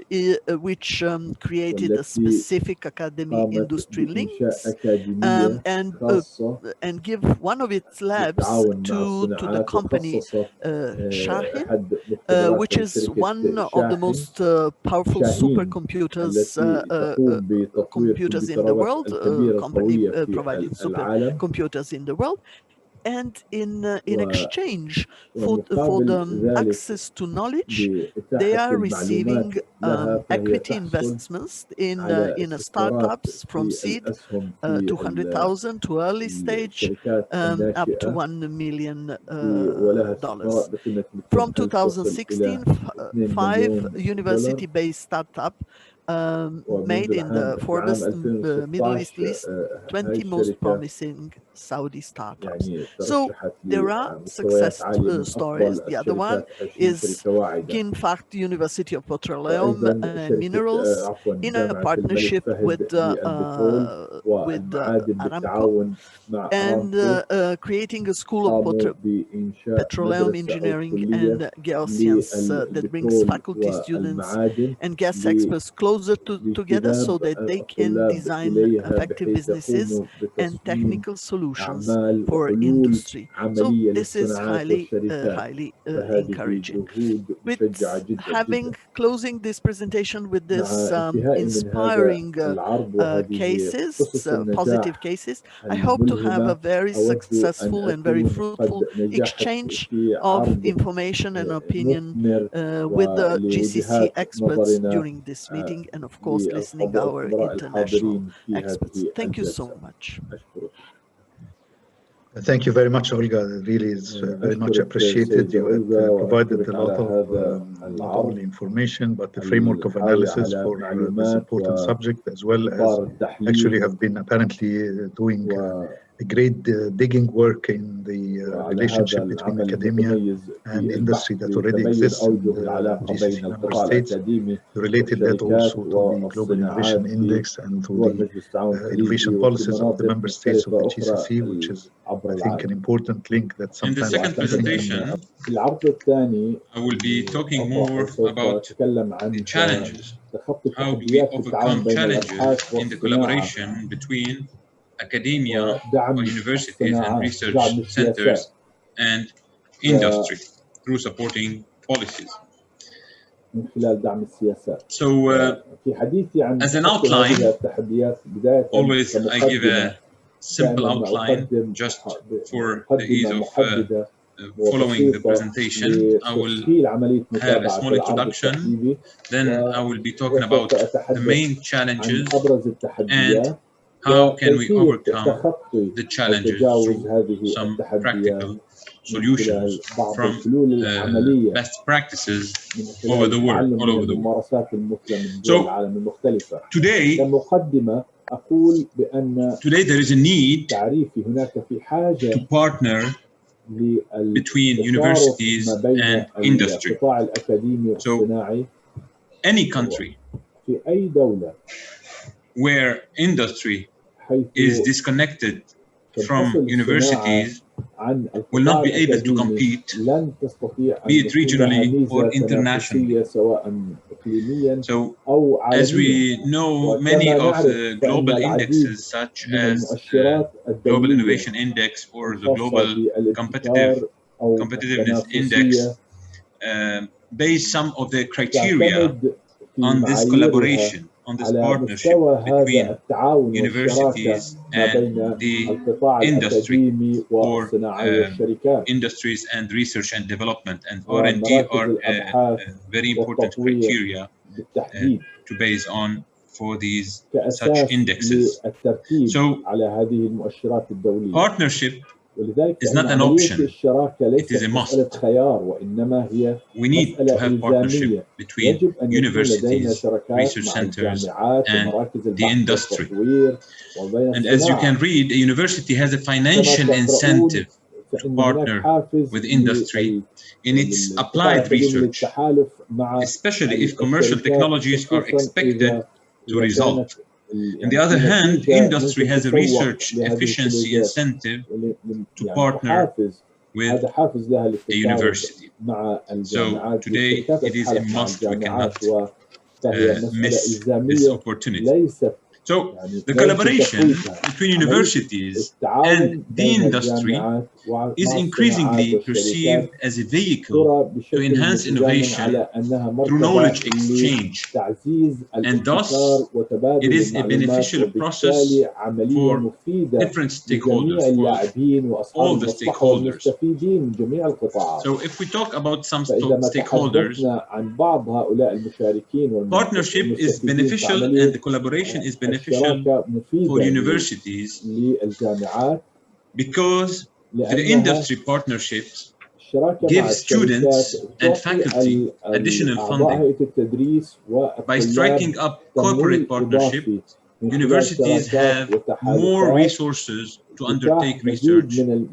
Speaker 6: created a specific academy industry links and give one of its labs to the company Shahin, which is one of the most powerful supercomputers in the world, company providing supercomputers in the world. And in exchange for the access to knowledge, they are receiving equity investments in startups from seed, 200,000 to early stage, up to $1 million. From 2016, 5 university-based startups made in the Forbes Middle East list 20 most promising Saudi startups. So there are success stories. The other one is King Fahd University of Petroleum and Minerals in a partnership with Aramco, and creating a school of petroleum engineering and geoscience that brings faculty students and gas experts closer together so that they can design effective businesses and technical solutions for industry. So this is highly encouraging. With closing this presentation with this inspiring cases, positive cases, I hope to have a very successful and very fruitful exchange of information and opinion with the GCC experts during this meeting, and of course listening our international experts. Thank you so much.
Speaker 2: Thank you very much, Olga. Really is very much appreciated. You have provided a lot of not only information, but the framework of analysis for this important subject, as well as actually have been apparently doing great digging work in the relationship between academia and industry that already exists in the GCC member states. You related that also to the Global Innovation Index and to the innovation policies of the member states of the GCC, which is, I think, an important link that sometimes...
Speaker 3: In the second presentation, I will be talking more about the challenges. How do we overcome challenges in the collaboration between academia, or universities and research centers, and industry through supporting policies. So, as an outline, always I give a simple outline just for the ease of following the presentation. I will have a small introduction, then I will be talking about the main challenges and how can we overcome the challenges through some practical solutions from best practices over the world, all over the world. So today there is a need to partner between universities and industry. So any country where industry is disconnected from universities will not be able to compete, be it regionally or internationally. So, as we know, many of the global indexes, such as the Global Innovation Index or the Global Competitiveness Index, base some of their criteria on this collaboration, on this partnership between universities and the industry, or industries and research and development, and R&D are very important criteria to base on for these such indexes. So partnership is not an option, it is a must. We need to have partnership between universities, research centers, and the industry. And as you can read, a university has a financial incentive to partner with industry in its applied research, especially if commercial technologies are expected to result. On the other hand, industry has a research efficiency incentive to partner with a university. So today it is a must, we cannot miss this opportunity. So the collaboration between universities and the industry is increasingly perceived as a vehicle to enhance innovation through knowledge exchange, and thus it is a beneficial process for different stakeholders, for all the stakeholders. So if we talk about some stakeholders, partnership is beneficial and the collaboration is beneficial for universities because the industry partnerships give students and faculty additional funding. By striking up corporate partnership, universities have more resources to undertake research, and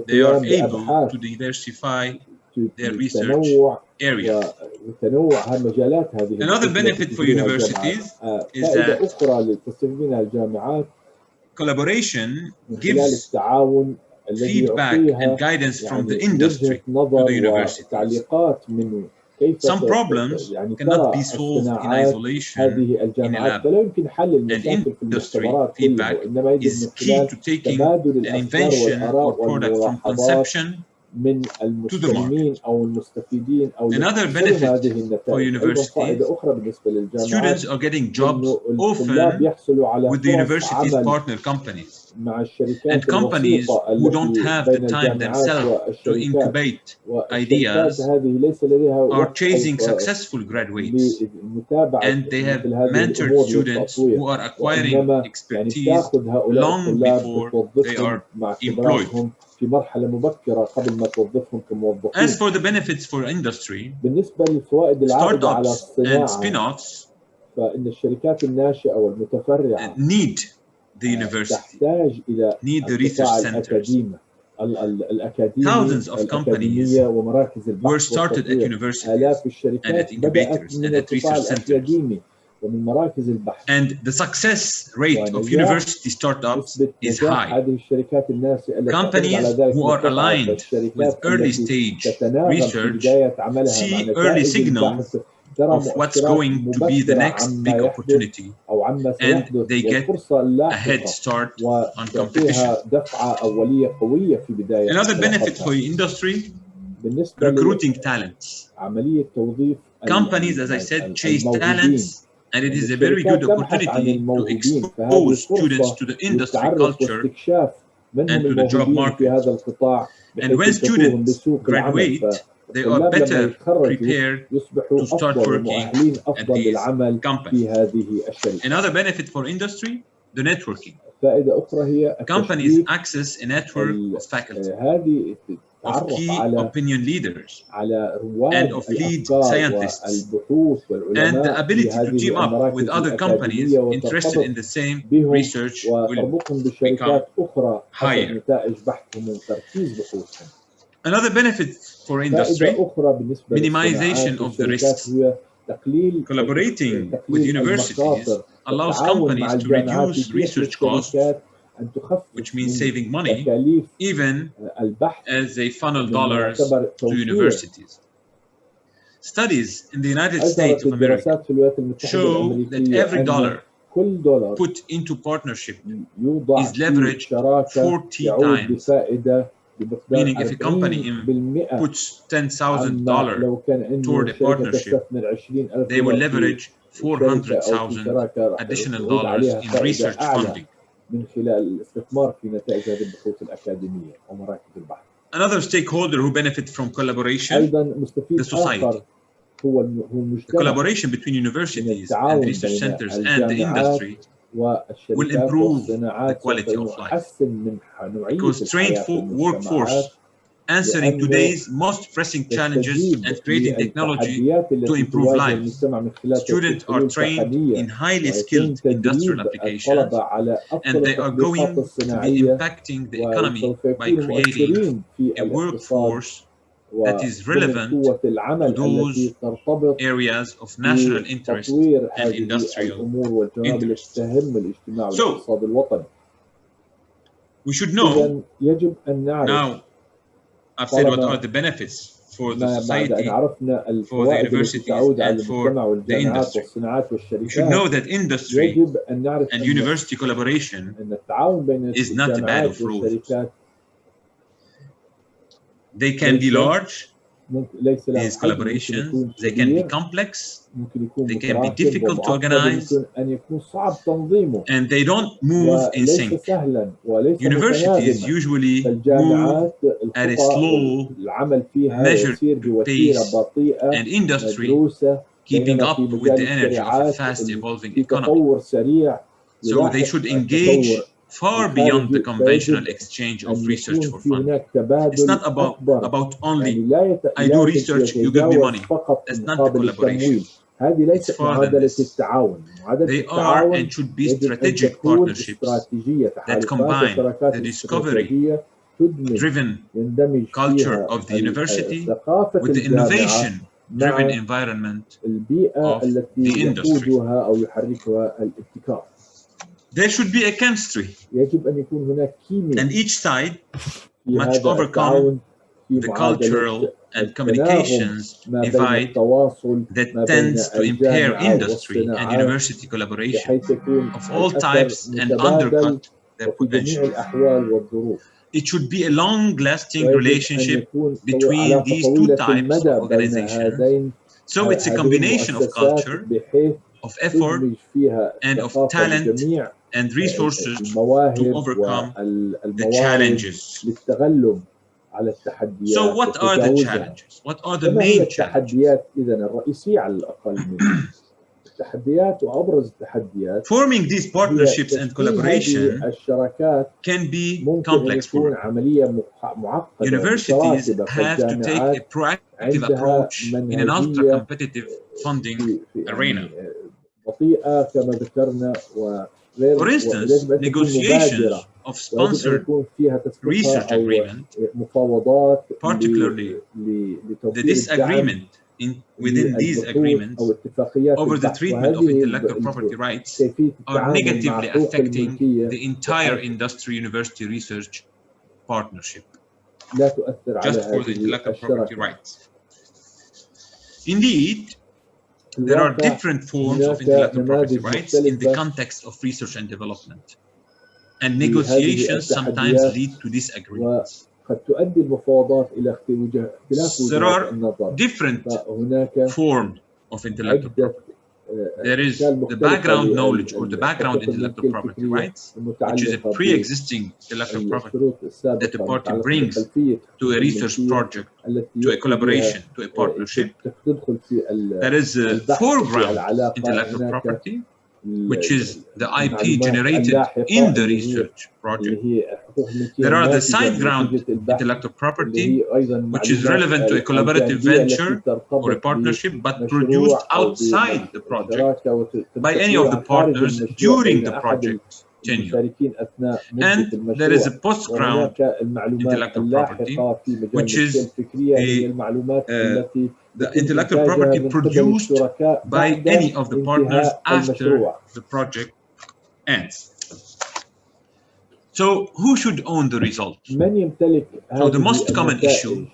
Speaker 3: they are able to diversify their research area. Another benefit for universities is that collaboration gives feedback and guidance from the industry to the universities. Some problems cannot be solved in isolation in a lab, and industry feedback is key to taking an invention or product from conception to the market. Another benefit for universities, students are getting jobs often with the university's partner companies, and companies who don't have the time themselves to incubate ideas are chasing successful graduates, and they have mentored students who are acquiring expertise long before they are employed. As for the benefits for industry, startups and spin-offs need the university,
Speaker 4: تحتاج إلى
Speaker 3: need the research centers. Thousands of companies were started at universities and at incubators and at research centers. And the success rate of university startups is high. Companies who are aligned with early stage research see early signals of what's going to be the next big opportunity, and they get a head start on competition. Another benefit for industry, recruiting talents. Companies, as I said, chase talents, and it is a very good opportunity to expose students to the industry culture and to the job market. And when students graduate, they are better prepared to start working at these companies. Another benefit for industry, the networking. Companies access a network of faculty, of key opinion leaders, and of lead scientists, and the ability to team up with other companies interested in the same research will become higher. Another benefit for industry, minimization of the risks. Collaborating with universities allows companies to reduce research costs, which means saving money, even as they funnel dollars to universities. Studies in the United States of America show that every dollar put into partnership is leveraged 40 times. Meaning, if a company puts $10,000 toward a partnership, they will leverage 400,000 additional dollars in research funding. Another stakeholder who benefits from collaboration, the society. The collaboration between universities and research centers and the industry will improve the quality of life, because trained workforce answering today's most pressing challenges and creating technology to improve lives. Students are trained in highly skilled industrial applications, and they are going to be impacting the economy by creating a workforce that is relevant to those areas of national interest and industrial interest. So, we should know, now I've said what are the benefits for the society, for the universities, and for the industry. We should know that industry and university collaboration is not a bad of roses. They can be large, these collaborations, they can be complex, they can be difficult to organize, and they don't move in sync. Universities usually move at a slow, measured pace, and industry keeping up with the energy of a fast-evolving economy. So they should engage far beyond the conventional exchange of research for funding. It's not about only, I do research, you give me money. That's not the collaboration. It's far than this. They are and should be strategic partnerships that combine the discovery-driven culture of the university with the innovation-driven environment of the industry. There should be a chemistry, and each side must overcome the cultural and communications divide that tends to impair industry and university collaboration of all types and undercut their potential. It should be a long-lasting relationship between these two types of organizations. So it's a combination of culture, of effort, and of talent and resources to overcome the challenges. So what are the challenges? What are the main challenges? Forming these partnerships and collaboration can be complex work. Universities have to take a proactive approach in an ultra-competitive funding arena.
Speaker 4: بطيئة كما ذكرنا
Speaker 3: For instance, negotiations of sponsored research agreement, particularly the disagreement within these agreements over the treatment of intellectual property rights are negatively affecting the entire industry-university research partnership, just for the intellectual property rights. Indeed, there are different forms of intellectual property rights in the context of research and development, and negotiations sometimes lead to disagreements. There are different forms of intellectual property. There is the background knowledge or the background intellectual property rights, which is a pre-existing intellectual property that a party brings to a research project, to a collaboration, to a partnership. There is a foreground intellectual property, which is the IP generated in the research project. There are the sideground intellectual property, which is relevant to a collaborative venture or a partnership, but produced outside the project by any of the partners during the project tenure. And there is a postground intellectual property, which is the intellectual property produced by any of the partners after the project ends. So who should own the result? So the most common issue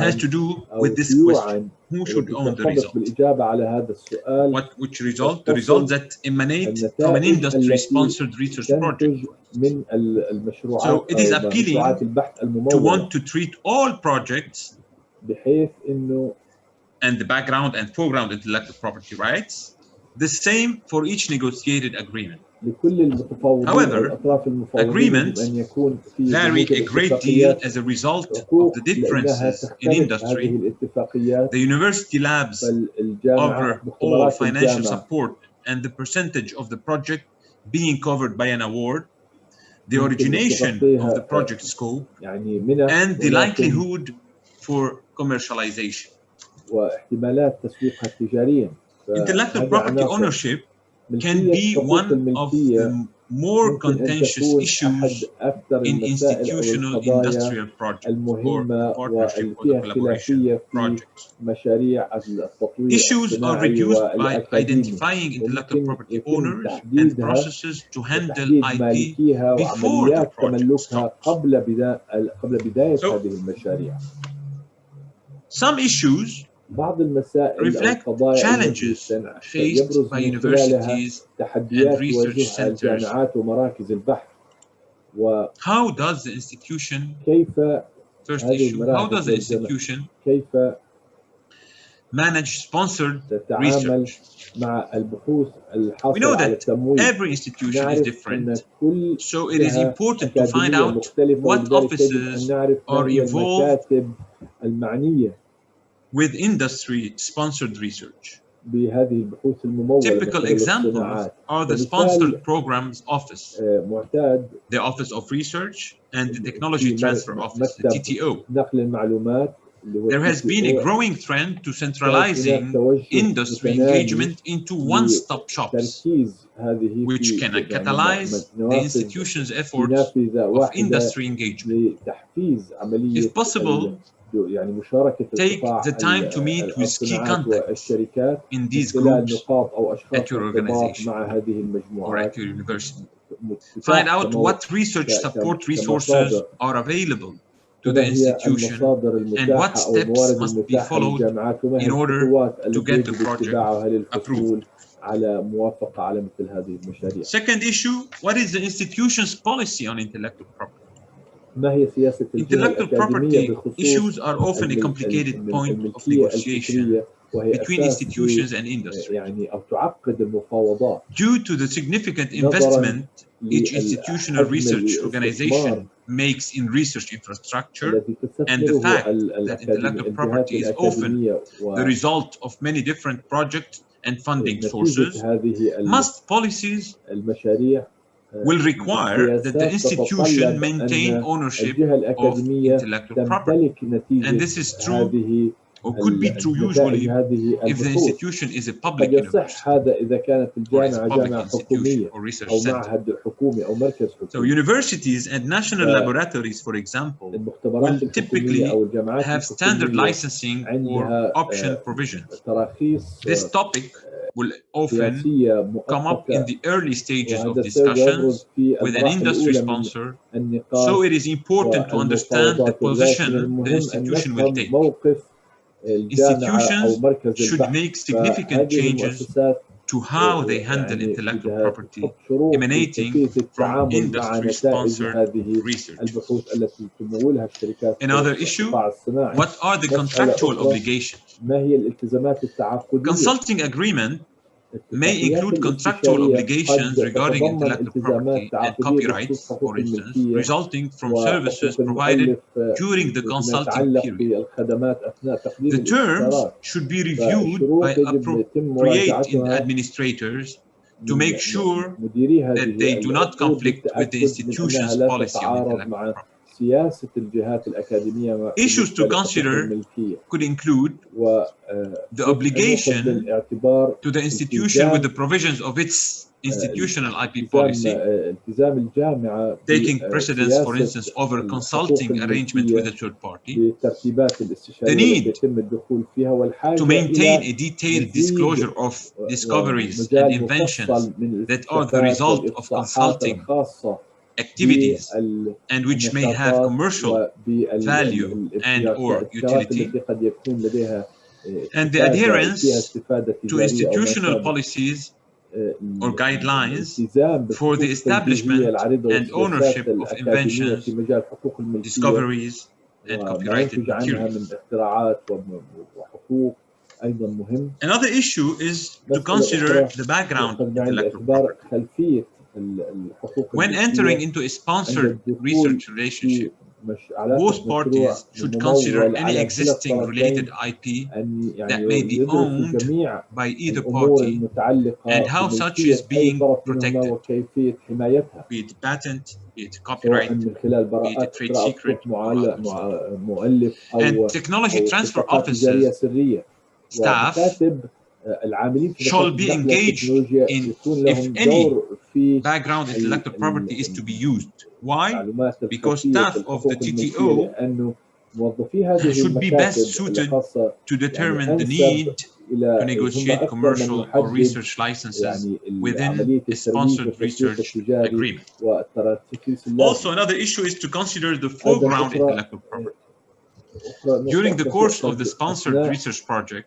Speaker 3: has to do with this question: who should own the result? Which result? The result that emanates from an industry-sponsored research project. So it is appealing to want to treat all projects and the background and foreground intellectual property rights the same for each negotiated agreement. However, agreements vary a great deal as a result of the differences in industry, the university labs offer all financial support and the percentage of the project being covered by an award, the origination of the project scope, and the likelihood for commercialization. Intellectual property ownership can be one of the more contentious issues in institutional industrial projects or partnership or collaboration projects. Issues are reduced by identifying intellectual property owners and processes to handle IP before the project starts. So, some issues reflect challenges faced by universities and research centers. How does the institution, first issue, how does the institution manage sponsored research? We know that every institution is different, so it is important to find out what offices are involved with industry-sponsored research. Typical examples are the Sponsored Programs Office, the Office of Research, and the Technology Transfer Office, the TTO. There has been a growing trend to centralizing industry engagement into one-stop shops, which can catalyze the institution's efforts of industry engagement. If possible, take the time to meet with key contacts in these groups at your organization or at your university. Find out what research support resources are available to the institution and what steps must be followed in order to get the project approved. Second issue, what is the institution's policy on intellectual property? Intellectual property issues are often a complicated point of negotiation between institutions and industry. Due to the significant investment each institutional research organization makes in research infrastructure and the fact that intellectual property is often the result of many different projects and funding sources, most policies will require that the institution maintain ownership of intellectual property. And this is true or could be true usually if the institution is a public university,
Speaker 4: هذا إذا كانت الجامعة
Speaker 3: public
Speaker 4: جامعة
Speaker 3: institution
Speaker 4: حكومية
Speaker 3: or research
Speaker 4: أو
Speaker 3: center.
Speaker 4: معهد حكومي أو مركز
Speaker 3: So
Speaker 4: حكومي.
Speaker 3: universities and national laboratories, for example,
Speaker 4: المختبرات
Speaker 3: will typically
Speaker 4: الحكومية أو الجامعات
Speaker 3: have standard
Speaker 4: الحكومية
Speaker 3: licensing or
Speaker 4: عندها
Speaker 3: option provisions.
Speaker 4: تراخيص
Speaker 3: This topic will often
Speaker 4: سياسية
Speaker 3: come up in
Speaker 4: مؤقتة
Speaker 3: the early stages of
Speaker 4: وهذا
Speaker 3: discussions
Speaker 4: في
Speaker 3: with an
Speaker 4: المراحل
Speaker 3: industry
Speaker 4: الأولى من
Speaker 3: sponsor.
Speaker 4: النقاش
Speaker 3: So it is important to understand the
Speaker 4: والمفاوضات
Speaker 3: position the
Speaker 4: المهم أن
Speaker 3: institution will
Speaker 4: نفهم
Speaker 3: take.
Speaker 4: موقف الجامعة أو
Speaker 3: Institutions
Speaker 4: مركز
Speaker 3: should
Speaker 4: البحث.
Speaker 3: make significant
Speaker 4: فهذه
Speaker 3: changes
Speaker 4: المؤسسات
Speaker 3: to how they handle
Speaker 4: يعني
Speaker 3: intellectual
Speaker 4: بدها
Speaker 3: property
Speaker 4: تحط شروط
Speaker 3: emanating
Speaker 4: في
Speaker 3: from
Speaker 4: التعامل مع نتائج
Speaker 3: industry-sponsored
Speaker 4: هذه
Speaker 3: research.
Speaker 4: البحوث التي تمولها الشركات
Speaker 3: Another issue,
Speaker 4: القطاع الصناعي.
Speaker 3: what are the contractual
Speaker 4: مسألة أخرى،
Speaker 3: obligations?
Speaker 4: ما هي الالتزامات التعاقدية؟
Speaker 3: Consulting agreement may
Speaker 4: اتفاقيات
Speaker 3: include contractual
Speaker 4: الاستشارية
Speaker 3: obligations
Speaker 4: قد
Speaker 3: regarding
Speaker 4: تتضمن
Speaker 3: intellectual
Speaker 4: التزامات
Speaker 3: property and
Speaker 4: تعاقدية
Speaker 3: copyrights,
Speaker 4: بخصوص
Speaker 3: for
Speaker 4: حقوق
Speaker 3: instance,
Speaker 4: الملكية
Speaker 3: resulting from services
Speaker 4: وحقوق
Speaker 3: provided
Speaker 4: المؤلف
Speaker 3: during the
Speaker 4: فيما
Speaker 3: consulting
Speaker 4: يتعلق
Speaker 3: period.
Speaker 4: بالخدمات أثناء تقديم
Speaker 3: The terms
Speaker 4: الاستشارات.
Speaker 3: should be reviewed by
Speaker 4: فالشروط يجب يتم
Speaker 3: appropriate
Speaker 4: مراجعتها
Speaker 3: administrators to make sure
Speaker 4: مديري
Speaker 3: that
Speaker 4: هذه
Speaker 3: they do not
Speaker 4: العقود
Speaker 3: conflict with the
Speaker 4: للتأكد من أنها
Speaker 3: institution's
Speaker 4: لا
Speaker 3: policy on
Speaker 4: تتعارض
Speaker 3: intellectual
Speaker 4: مع
Speaker 3: property.
Speaker 4: سياسة الجهات الأكاديمية.
Speaker 3: Issues to consider could include the obligation to the institution with the provisions of its institutional IP policy, taking precedence, for instance, over consulting arrangement with a third party, the need to maintain a detailed disclosure of discoveries and inventions that are the result of consulting activities and which may have commercial value and or utility, and the adherence to institutional policies or guidelines for the establishment and ownership of inventions, discoveries, and copyrighted materials. Another issue is to consider the background of intellectual property. When entering into a sponsored research relationship, both parties should consider any existing related IP that may be owned by either party and how such is being protected, be it patent, be it copyright, be it a trade secret, or others. And technology transfer officers, staff, shall be engaged in if any background intellectual property is to be used. Why? Because staff of the TTO should be best suited to determine the need to negotiate commercial or research licenses within a sponsored research agreement. Also, another issue is to consider the foreground intellectual property. During the course of the sponsored research project,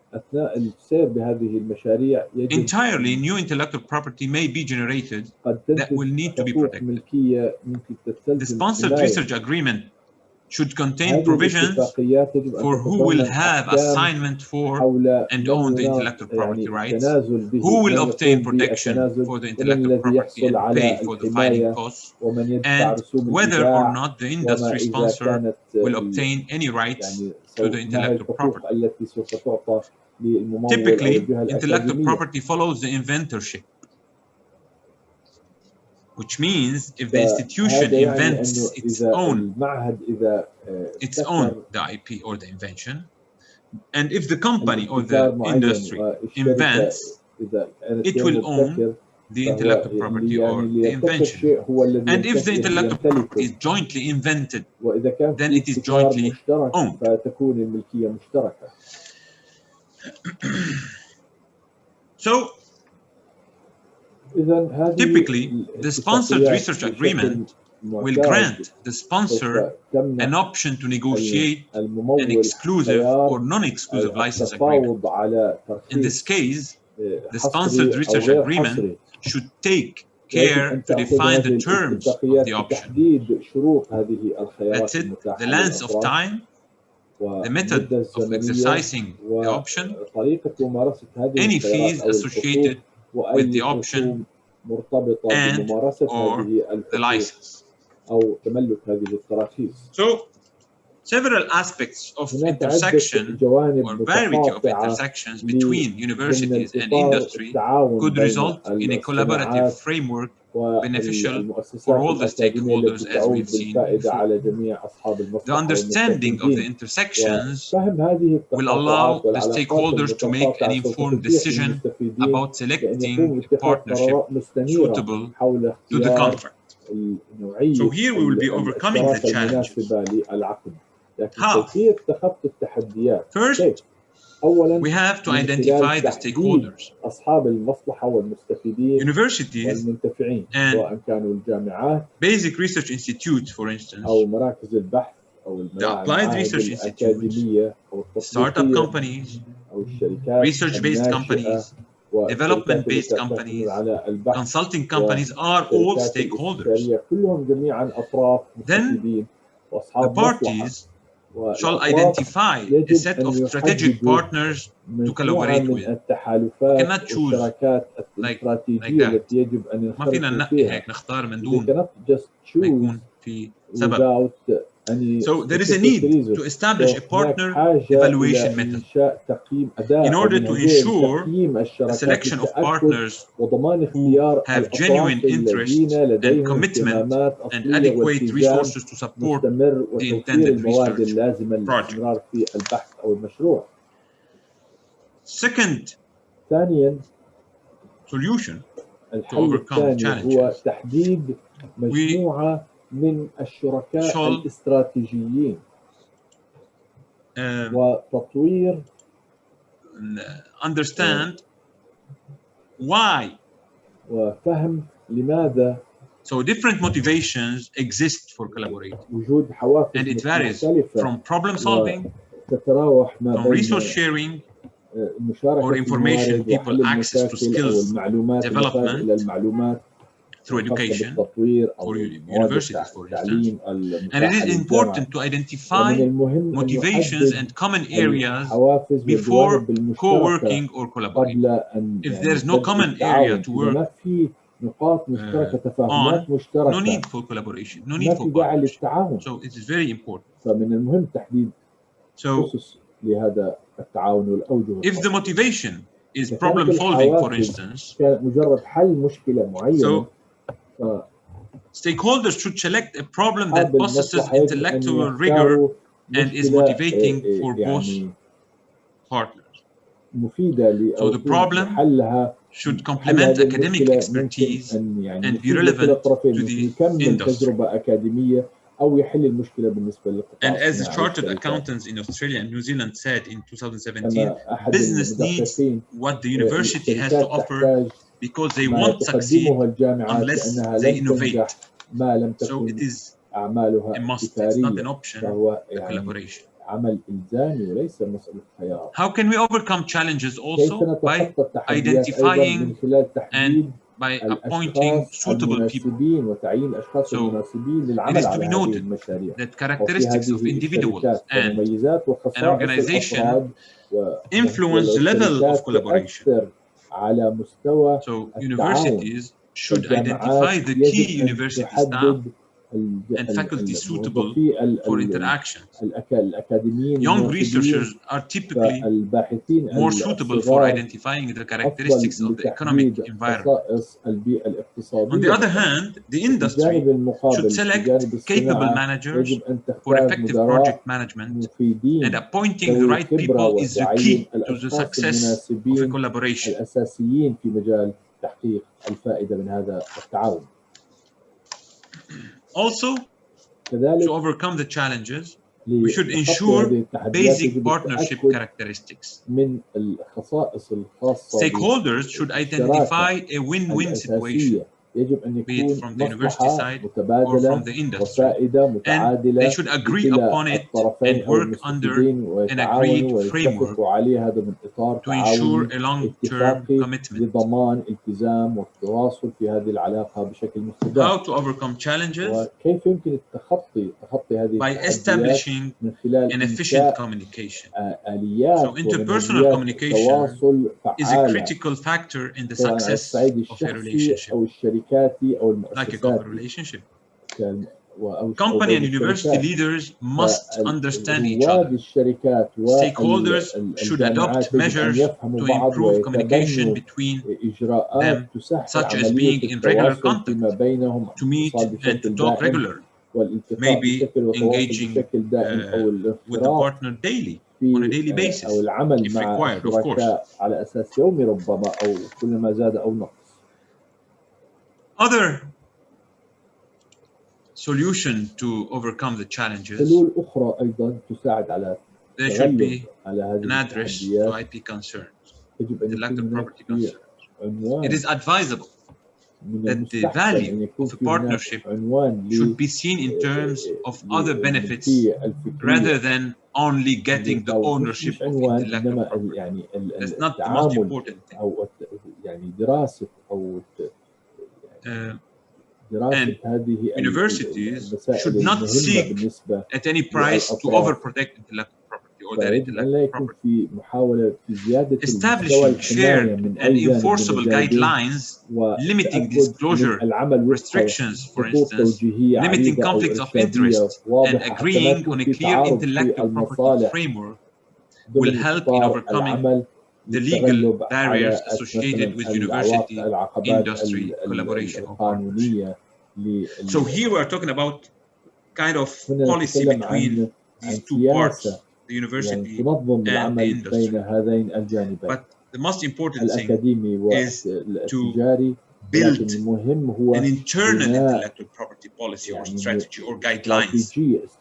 Speaker 3: entirely new intellectual property may be generated that will need to be protected. The sponsored research agreement should contain provisions for who will have assignment for and own the intellectual property rights, who will obtain protection for the intellectual property and pay for the filing costs, and whether or not the industry sponsor will obtain any rights to the intellectual property. Typically, intellectual property follows the inventorship, which means if the institution invents its own the IP or the invention, and if the company or the industry invents, it will own the intellectual property or the invention. And if the intellectual property is jointly invented, then it is jointly owned. So, typically, the sponsored research agreement will grant the sponsor an option to negotiate an exclusive or non-exclusive license agreement. In this case, the sponsored research agreement should take care to define the terms of the option. That's it, the length of time, the method of exercising the option, any fees associated with the option, and or the license. So several aspects of intersection or variety of intersections between universities and industry could result in a collaborative framework beneficial for all the stakeholders, as we've seen before. The understanding of the intersections will allow the stakeholders to make an informed decision about selecting a partnership suitable to the contract. So here we will be overcoming the challenges. How? First, we have to identify the stakeholders. Universities and basic research institutes, for instance, the applied research institutes, startup companies, research-based companies, development-based companies, consulting companies are all stakeholders. Then the parties shall identify a set of strategic partners to collaborate with. We cannot choose like that. ما فينا ننقي هيك نختار من دون ما يكون في سبب. So there is a need to establish a partner evaluation method in order to ensure the selection of partners who have genuine interest and commitment and adequate resources to support the intended research project. Second solution to overcome challenges,
Speaker 4: من الشركاء الاستراتيجيين وتطوير
Speaker 3: understand why
Speaker 4: وفهم لماذا
Speaker 3: so different motivations exist for collaborating
Speaker 4: وجود حوافز
Speaker 3: and it varies from problem solving, from resource sharing or information people access to skills development through education or universities, for instance. And it is important to identify motivations and common areas before co-working or collaborating. If there is no common area to work on, no need for collaboration, no need for partnership. So it is very important. So if the motivation is problem solving, for instance, so stakeholders should select a problem that possesses intellectual rigor and is motivating for both partners. So the problem should complement academic expertise and be relevant to the industry. And as the chartered accountants in Australia and New Zealand said in 2017, business needs what the university has to offer because they won't succeed unless they innovate. So it is a must, it's not an option, a collaboration. How can we overcome challenges also? By identifying and by appointing suitable people. So it is to be noted that characteristics of individuals and an organization influence the level of collaboration. So universities should identify the key university staff and faculty suitable for interaction. Young researchers are typically more suitable for identifying the characteristics of the economic environment. On the other hand, the industry should select capable managers for effective project management, and appointing the right people is the key to the success of a collaboration. Also, to overcome the challenges, we should ensure basic partnership characteristics. Stakeholders should identify a win-win situation, be it from the university side or from the industry, and they should agree upon it and work under an agreed framework to ensure a long-term commitment. How to overcome challenges? By establishing an efficient communication. So interpersonal communication is a critical factor in the success of a relationship, like a couple relationship. Company and university leaders must understand each other. Stakeholders should adopt measures to improve communication between them, such as being in regular contact, to meet and to talk regularly, maybe engaging with the partner daily, on a daily basis, if required, of course. Other solution to overcome the challenges, there should be an address to IP concerns, intellectual property concerns. It is advisable that the value of a partnership should be seen in terms of other benefits rather than only getting the ownership of intellectual property. That's not the most important thing. And universities should not seek at any price to overprotect intellectual property or their intellectual property. Establishing shared and enforceable guidelines limiting disclosure restrictions, for instance, limiting conflicts of interest, and agreeing on a clear intellectual property framework will help in overcoming the legal barriers associated with university-industry collaboration or partnership. So here we are talking about kind of policy between these two parts, the university and the industry. But the most important thing is to build an internal intellectual property policy or strategy or guidelines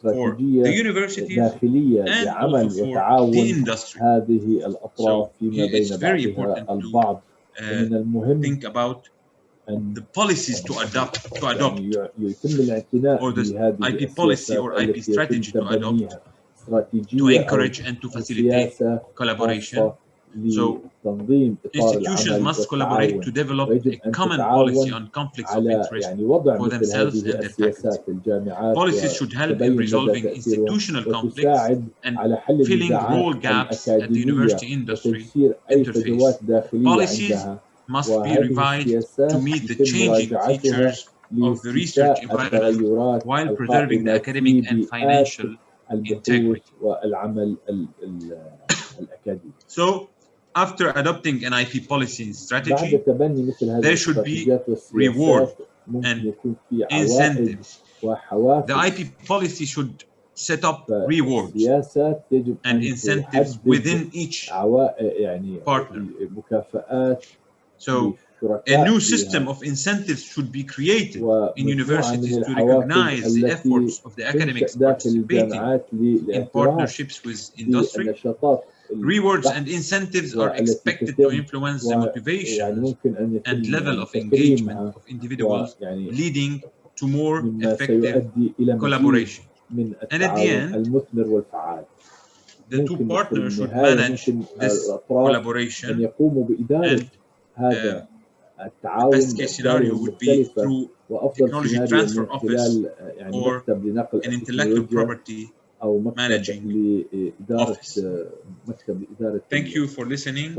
Speaker 3: for the universities and also for the industry. So here it's very important to think about the policies to adopt or the IP policy or IP strategy to adopt to encourage and to facilitate collaboration. So institutions must collaborate to develop a common policy on conflicts of interest for themselves and their faculty. Policies should help in resolving institutional conflicts and filling role gaps at the university industry interface. Policies must be revised to meet the changing features of the research environment while preserving the academic and financial integrity. So, after adopting an IP policy and strategy, there should be reward and incentives. The IP policy should set up rewards and incentives within each partner. So, a new system of incentives should be created in universities to recognize the efforts of the academics participating in partnerships with industry. Rewards and incentives are expected to influence the motivation and level of engagement of individuals, leading to more effective collaboration. And at the end, the two partners should manage this collaboration, and the best case scenario would be through technology transfer office or an intellectual property managing office. Thank you for listening.